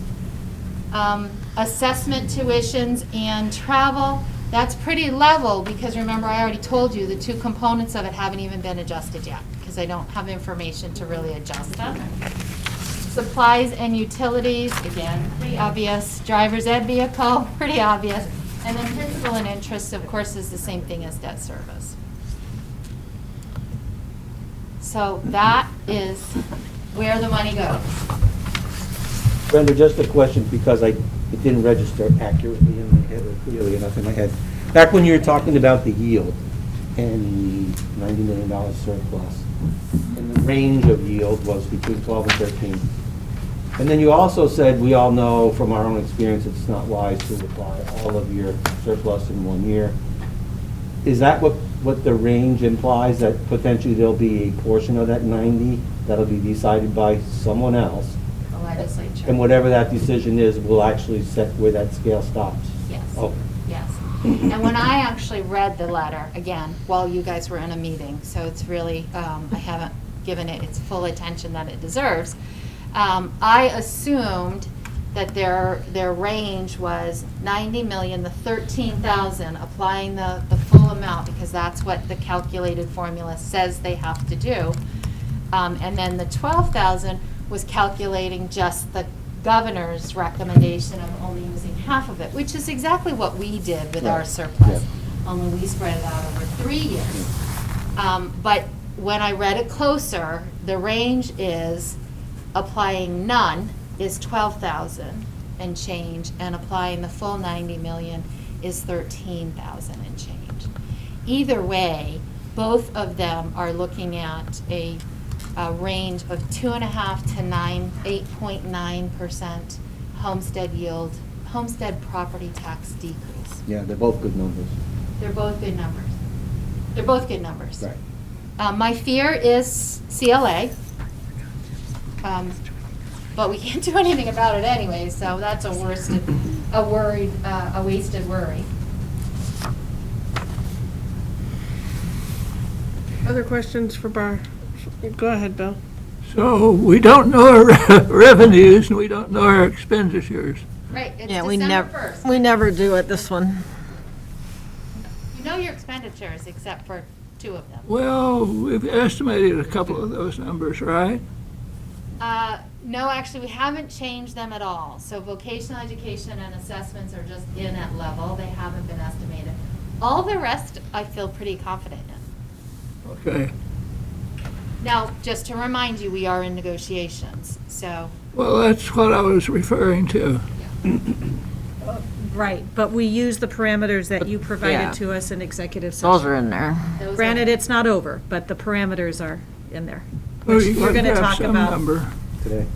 Assessment tuitions and travel, that's pretty level because remember I already told you the 2 components of it haven't even been adjusted yet because I don't have information to really adjust them. Supplies and utilities, again, pretty obvious. Driver's ed vehicle, pretty obvious. And then principal and interest, of course, is the same thing as debt service. So that is where the money goes. Brenda, just a question, because it didn't register accurately in my head or clearly enough in my head. Back when you were talking about the yield and the $90 million surplus, and the range of yield was between 12 and 13. And then you also said, we all know from our own experience, it's not wise to apply all of your surplus in 1 year. Is that what the range implies, that potentially there'll be a portion of that 90 that'll be decided by someone else? The legislature. And whatever that decision is, will actually set where that scale stops? Yes. Oh. Yes. And when I actually read the letter, again, while you guys were in a meeting, so it's really, I haven't given it its full attention that it deserves, I assumed that their range was 90 million, the 13,000, applying the full amount, because that's what the calculated formula says they have to do. And then the 12,000 was calculating just the governor's recommendation of only using half of it, which is exactly what we did with our surplus, only we spread it out over 3 years. But when I read it closer, the range is applying none is 12,000 and change, and applying the full 90 million is 13,000 and change. Either way, both of them are looking at a range of 2.5 to 8.9% homestead yield, homestead property tax decrease. Yeah, they're both good numbers. They're both good numbers. They're both good numbers. Right. My fear is CLA. But we can't do anything about it anyway, so that's a wasted worry. Other questions for Bar? Go ahead, Bill. So we don't know our revenues and we don't know our expenditures. Right, it's Yeah, December 1st. we never do it this one. You know your expenditures except for 2 of them. Well, we've estimated a couple of those numbers, right? No, actually, we haven't changed them at all. So vocational education and assessments are just in at level. They haven't been estimated. All the rest, I feel pretty confident in. Okay. Now, just to remind you, we are in negotiations, so. Well, that's what I was referring to. Right, but we use the parameters that you Yeah. provided to us in executive session. Those are in there. Granted, it's not over, but the parameters are in there. Well, Which you we're gotta gonna have talk some about. number. Today.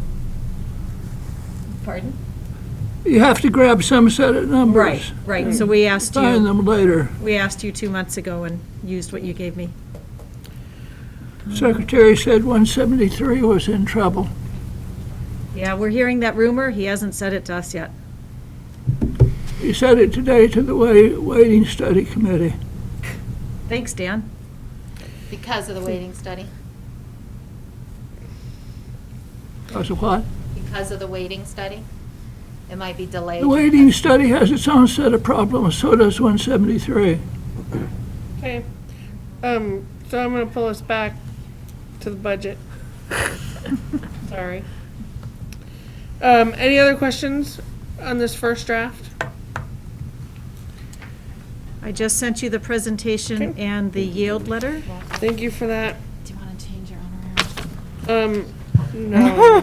Pardon? You have to grab some set of numbers. Right, so we asked Find you, them later. we asked you 2 months ago and used what you gave me. Secretary said 173 was in trouble. Yeah, we're hearing that rumor, he hasn't said it to us yet. He said it today to the waiting study committee. Thanks, Dan. Because of the waiting study. Because of what? Because of the waiting study. It might be delayed. The waiting study has its own set of problems, so does 173. Okay. So I'm gonna pull us back to the budget. Sorry. Any other questions on this first draft? I just sent you the presentation and the yield letter. Thank you for that. Do you want to change your honorary? No.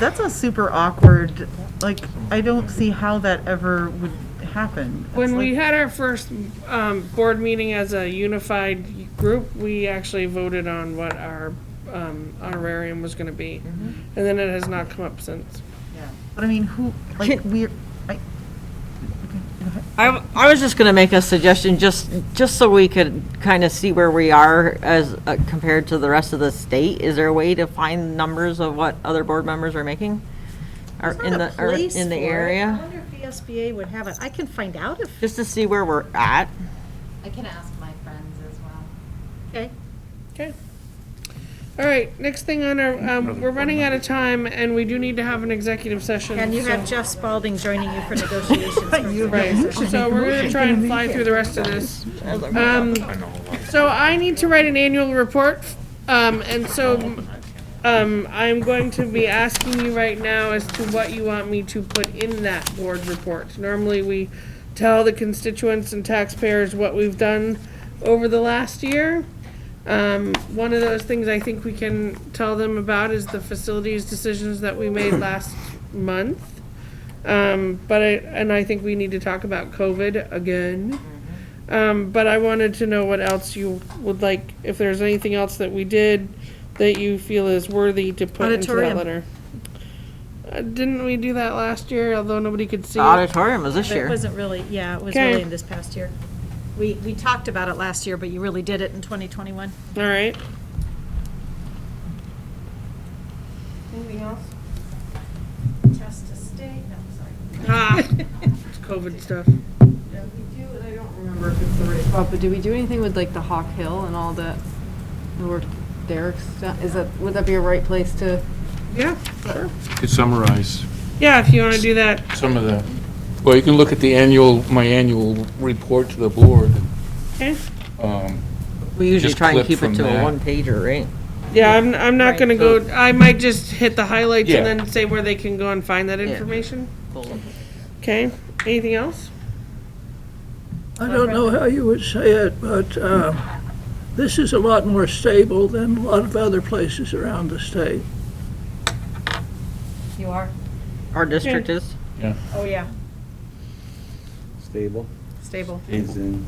That's a super awkward, like, I don't see how that ever would happen. It's When we like- had our first board meeting as a unified group, we actually voted on what our honorarium was gonna be. And then it has not come up since. Yeah. But I mean, who, like, we're, I was just gonna make a suggestion, just so we could kind of see where we are as compared to the rest of the state. Is there a way to find numbers of what other board members are making? Or in the I area? wonder if ESBA would have it. I can find out if. Just to see where we're at. I can ask my friends as well. Okay. Okay. All right, next thing on our, we're running out of time and we do need to have an executive session. And you have so- Jeff Spalding joining you for negotiations. Right, so we're gonna try and fly through the rest of this. So I need to write an annual report, and so, I'm going to be asking you right now as to what you want me to put in that board report. Normally, we tell the constituents and taxpayers what we've done over the last year. One of those things I think we can tell them about is the facilities decisions that we made last month. I think we need to talk about COVID again. But I wanted to know what else you would like, if there's anything else that we did that you feel is worthy to put into that Auditorium. letter. Didn't we do that last year, although nobody could see The it? auditorium was this It year. wasn't really, yeah, it was Okay. really in this past year. We talked about it last year, but you really did it in 2021. All right. Anything else? Just to stay, no, sorry. Ah, it's COVID stuff. Yeah, we do, and I don't remember if it's the right spot, but do we do anything with like the Hawk Hill and all that? Or Derek's, is that, would that be a right place to? Yeah, sure. To summarize Yeah, if you want to do that. some of the, well, you can look at my annual report to the board. Okay. We usually Just try and clip keep it from to a that. one-pager, right? Yeah, I'm not Right, gonna so- go, I might just hit the highlights and Yeah. then say where they can go and find that Yeah. information. Okay, anything else? I don't know how you would say it, but this is a lot more stable than a lot of other places around the state. You are? Our district is. Yeah. Oh, yeah, Stable, stable. is in,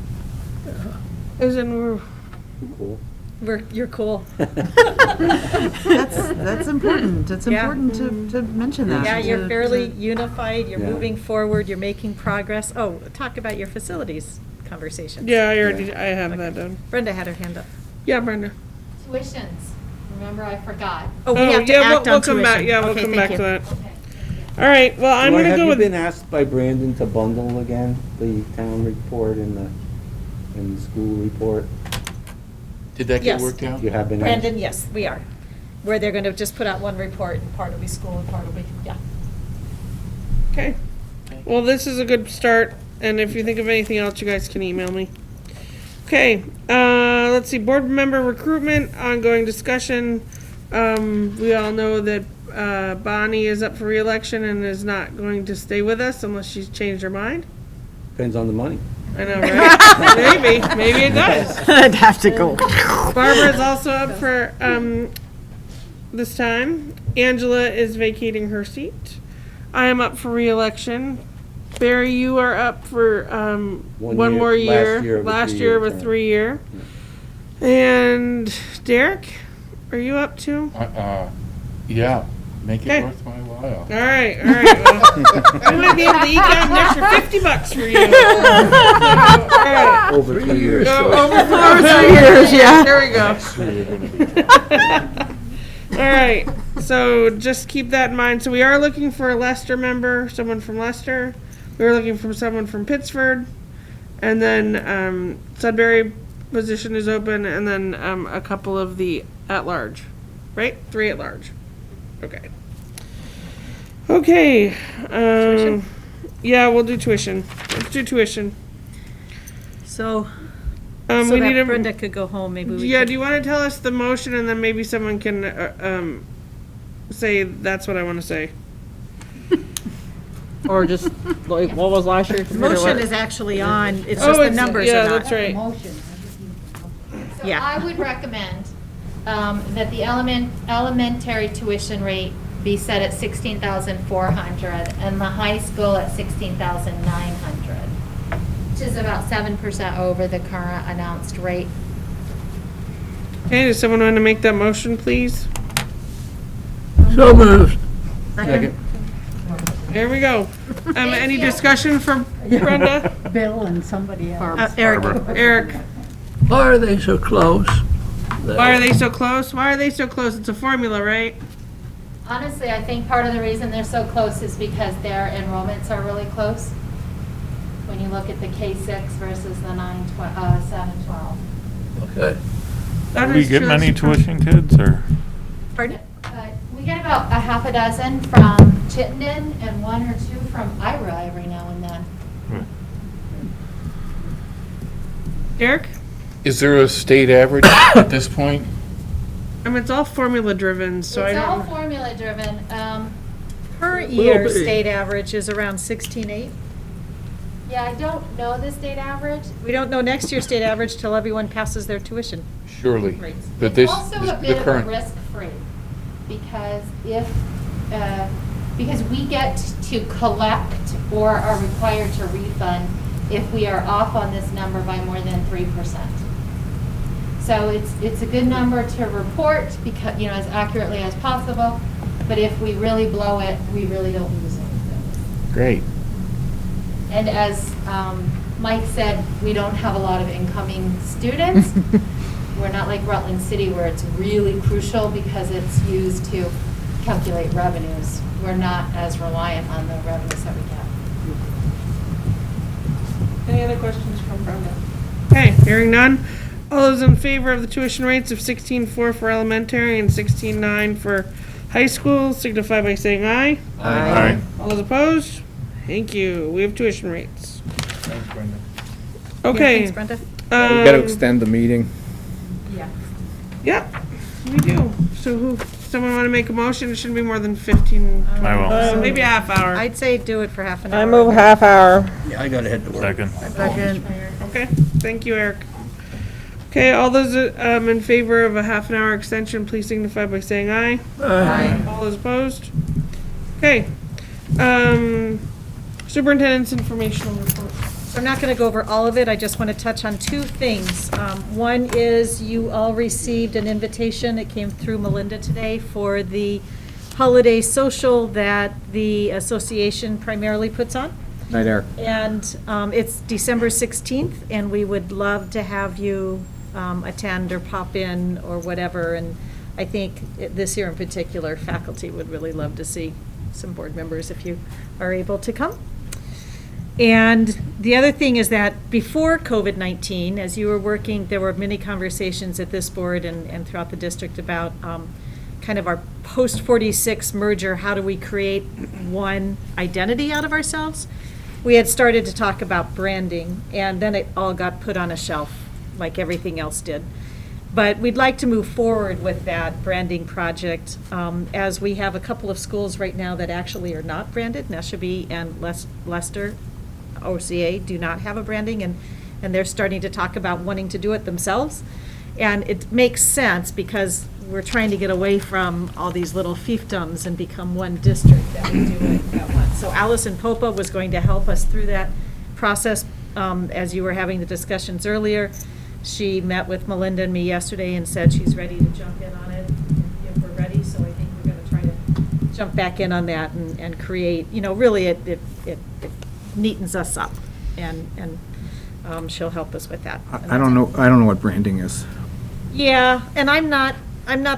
As in, we're, cool. You're cool. that's important. It's Yeah. important to mention that. Yeah, you're to- fairly to- unified, you're Yeah. moving forward, you're making progress. Oh, talk about your facilities conversation. yeah, I have that done. Brenda had her hand up. Yeah, Brenda. Tuitions, remember I forgot. Oh, we have to yeah, act we'll on come back, tuition. yeah, we'll Okay, come thank back you. to that. All right, well, I'm gonna Have go you with, been asked by Brandon to bundle again, the town report and the school report? Did that get Yes. worked out? You have been asked? Brandon, yes, we are. Where they're gonna just put out one report, and part will be school and part will be, yeah. okay. Well, this is a good start, and if you think of anything else, you guys can email me. Okay, let's see, board member recruitment, ongoing discussion. We all know that, Bonnie is up for reelection and is not going to stay with us unless she's changed her mind. Depends on the money. I know, right? Maybe it does. I'd have to go. Barbara's also up for, this time. Angela is vacating her seat. I am up for reelection. Barry, you are up for, one year- more year. last year of a Last year three-year of a term. 3-year. And Derek, are you up too? Yeah, make Okay. it worth my while. All right. Well, I might be able to eke out an extra $50 for you. All right. Over 3 years. Over 3 years, yeah. There we go. Next year you're gonna be- All right, so just keep that in mind. So we are looking for a Leicester member, someone from Leicester. We're looking for someone from Pittsford. And then Sudbury position is open, and then a couple of the at-large, right? 3 at-large. Okay. Okay. Yeah, we'll do tuition. Let's do tuition. So, We so need that a. Brenda could go home, maybe we Yeah, could. do you want to tell us the motion and then maybe someone can say that's what I want to say? Or just, like, what was last year? The motion is actually on, it's Oh, just the it's- numbers yeah, are not. that's right. So Yeah. I would recommend that the elementary tuition rate be set at 16,400 and the high school at 16,900, which is about 7% over the current announced rate. Okay, does someone want to make that motion, please? So moved. Second. There we go. Any discussion from Brenda? Bill and somebody else. Eric, Why are they so close? why are they so close? Why are they so close? It's a formula, right? Honestly, I think part of the reason they're so close is because their enrollments are really close. When you look at the K-6 versus the 7-12. Okay. That Do we is get true. many tuition kids, or? Pardon? We get about a half a dozen from Chittenden and 1 or 2 from Ira every now and then. Eric? Is there a state average at this point? It's all formula driven, so I It's all don't. formula driven. Per Will year, be. state average is around 16.8. Yeah, I don't know the state average. We don't know next year's state average till everyone passes their tuition. Surely. Rates. But It's this, also the a bit of a current, risk-free, because because we get to collect or are required to refund if we are off on this number by more than 3%. So it's a good number to report, because, as accurately as possible, but if we really blow it, we really don't lose anything. great. And as Mike said, we don't have a lot of incoming students. We're not like Rutland City, where it's really crucial because it's used to calculate revenues. We're not as reliant on the revenues that we get. Any other questions from Brenda? Okay, hearing none. All those in favor of the tuition rates of 16.4 for elementary and 16.9 for high school signify by saying aye. Aye. All those opposed? Thank you. We have tuition rates. Thanks, Brenda. Okay. Thanks, Brenda. We gotta extend the meeting. Yeah. Yep, we do. So someone want to make a motion? It shouldn't be more than 15. I will. Maybe a half hour. I'd say do it for half an hour. I move half hour. Yeah, I gotta head to work. Second. Second. Okay, thank you, Eric. Okay, all those in favor of a half an hour extension, please signify by saying aye. Aye. All those opposed? Okay. Superintendent's informational report. So I'm not going to go over all of it. I just want to touch on 2 things. One is you all received an invitation. It came through Melinda today for the holiday social that the association primarily puts on. Night, Eric. And it's December 16th, and we would love to have you attend or pop in or whatever. And I think this year in particular, faculty would really love to see some board members if you are able to come. And the other thing is that before COVID-19, as you were working, there were many conversations at this board and throughout the district about kind of our post-46 merger, how do we create one identity out of ourselves? We had started to talk about branding, and then it all got put on a shelf, like everything else did. But we'd like to move forward with that branding project, as we have a couple of schools right now that actually are not branded. Neshabie and Leicester, OCA, do not have a branding, and they're starting to talk about wanting to do it themselves. And it makes sense because we're trying to get away from all these little fiefdoms and become one district that we do it at once. So Allison Popa was going to help us through that process, as you were having the discussions earlier. She met with Melinda and me yesterday and said she's ready to jump in on it if we're ready. So I think we're going to try to jump back in on that and create, really it neatens us up, and she'll help us with that. I don't know what branding is. Yeah, and I'm not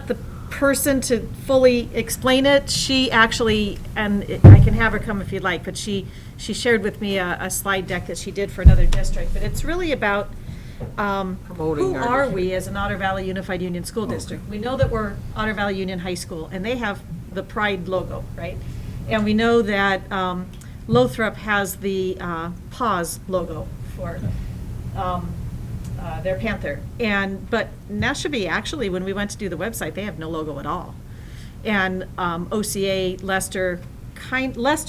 the person to fully explain it. She actually, and I can have her come if you'd like, but she shared with me a slide deck that she did for another district. But it's really about who are we as an Otter Valley Unified Union School District? We know that we're Otter Valley Union High School, and they have the Pride logo, right? And we know that Lothrop has the paws logo for their panther. But Neshabie, actually, when we went to do the website, they have no logo at all. And OCA, Leicester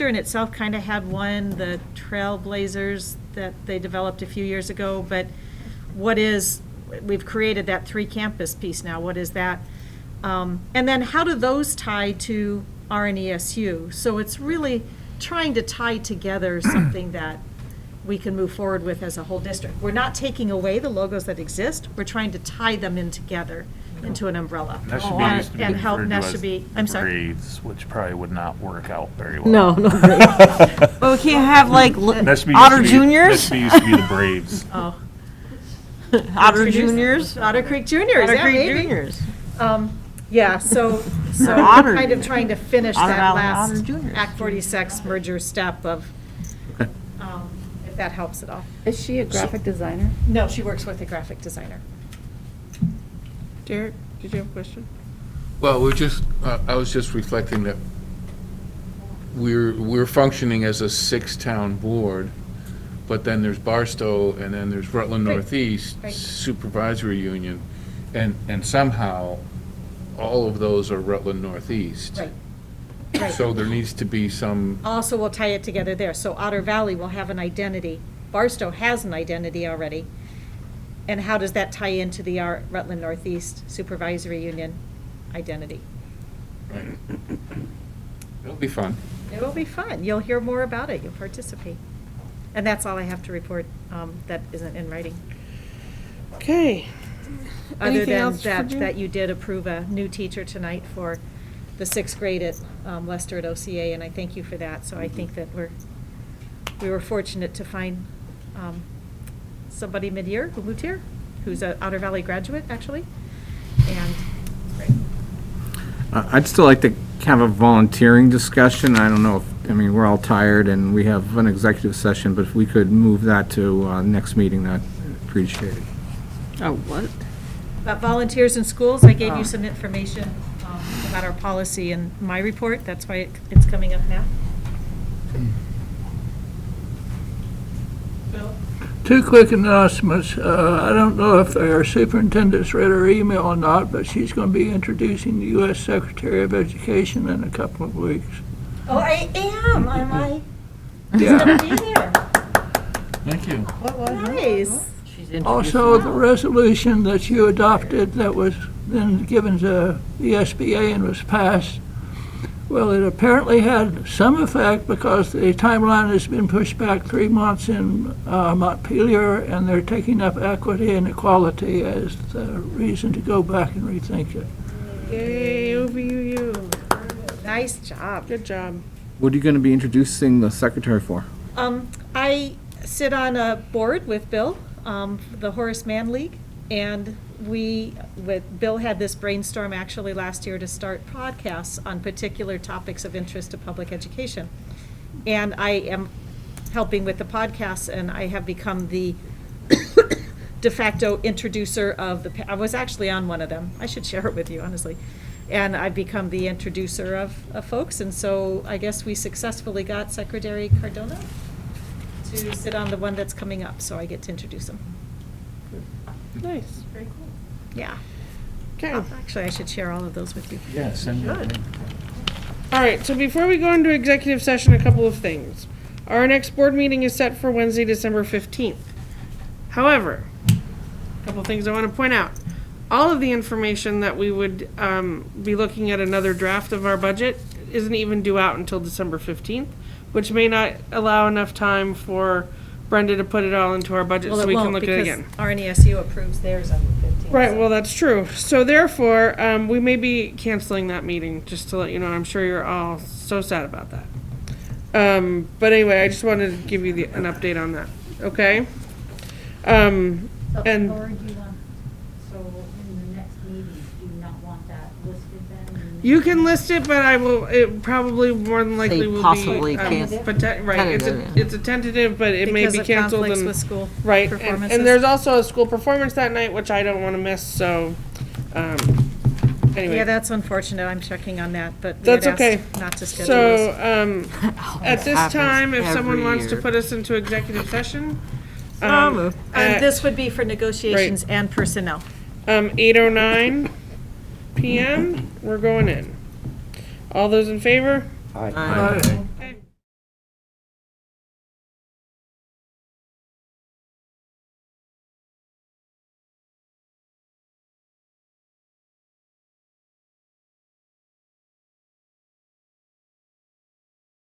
in itself kind of had one, the Trailblazers that they developed a few years ago. But we've created that 3-campus piece now. What is that? And then how do those tie to RNESU? So it's really trying to tie together something that we can move forward with as a whole district. We're not taking away the logos that exist. We're trying to tie them in together into an umbrella. That should And- used to be and help, referred that to should as be, I'm sorry. grades, which probably would not work out very well. No, no. Well, we can't have like That should be- Otter used to be- Juniors? That should be used to be the Braves. Oh. Otter Juniors? Otter Creek Juniors, Otter yeah, Creek maybe. Juniors. Yeah, so Otter- we're kind of trying to finish Otter that Valley last Otter Juniors. Act 46 merger step of, if that helps at all. Is she a graphic designer? No, she works with a graphic designer. Derek, did you have a question? Well, I was just reflecting that we're functioning as a 6-town board, but then there's Barstow, and then there's Rutland Right. Northeast Right. Supervisory Union, and somehow all of those are Rutland Northeast. Right. Right. So there needs to be some, Also, we'll tie it together there. So Otter Valley will have an identity. Barstow has an identity already. And how does that tie into the Rutland Northeast Supervisory Union identity? it'll be fun. It will be fun. You'll hear more about it. You'll participate. And that's all I have to report that isn't in writing. Okay. Other Anything than else for that, June? that you did approve a new teacher tonight for the 6th grade at Lester at OCA, and I thank you for that. So I think that we were fortunate to find somebody mid-year who moved here, who's an Otter Valley graduate, actually. And great. I'd still like to have a volunteering discussion. I don't know if, I mean, we're all tired and we have an executive session, but if we could move that to next meeting, I'd appreciate it. Oh, what? About volunteers in schools, I gave you some information about our policy in my report. That's why it's coming up now. Bill? Two quick announcements. I don't know if our superintendent's read her email or not, but she's going to be introducing the U.S. Secretary of Education in a couple of weeks. Oh, I am, am I? Yeah. Gonna be there. Thank you. Nice. Also, the resolution that you adopted that was then given to the SBA and was passed, well, it apparently had some effect because the timeline has been pushed back 3 months in Montpelier, and they're taking up equity and equality as the reason to go back and rethink it. Yay, OVUU. Nice job. Good job. What are you going to be introducing the secretary for? I sit on a board with Bill, the Horace Mann League, and Bill had this brainstorm actually last year to start podcasts on particular topics of interest to public education. And I am helping with the podcasts, and I have become the de facto introducer of I was actually on one of them. I should share it with you, honestly. And I've become the introducer of folks, and so I guess we successfully got Secretary Cardona to sit on the one that's coming up, so I get to introduce him. Nice. Very cool. Yeah. Okay. Actually, I should share all of those with you. Yeah, send me a link. All right, so before we go into executive session, a couple of things. Our next board meeting is set for Wednesday, December 15th. However, a couple of things I want to point out. All of the information that we would be looking at another draft of our budget isn't even due out until December 15th, which may not allow enough time for Brenda to put it all into our budget Well, so it we can won't, look at it again. because RNESU approves theirs on the 15th. Right, so- well, that's true. So therefore, we may be canceling that meeting, just to let you know. I'm sure you're all so sad about that. But anyway, I just wanted to give you an update on that, okay? And Or do you want, so in the next meeting, do you not want that listed then? you can list it, but it probably more than likely will be. possibly can't- Right, tentative, it's a tentative, but it may Because be of canceled. conflicts and- with school Right, performances. and there's also a school performance that night, which I don't want to miss, so, anyway. Yeah, that's unfortunate. I'm checking on that, but we That's had asked okay. not to schedule So, this. at this happens time, if someone every wants to year. put us into executive session. And at, this would be for negotiations and personnel. 8:09 PM, we're going in. All those in favor? Aye. Aye.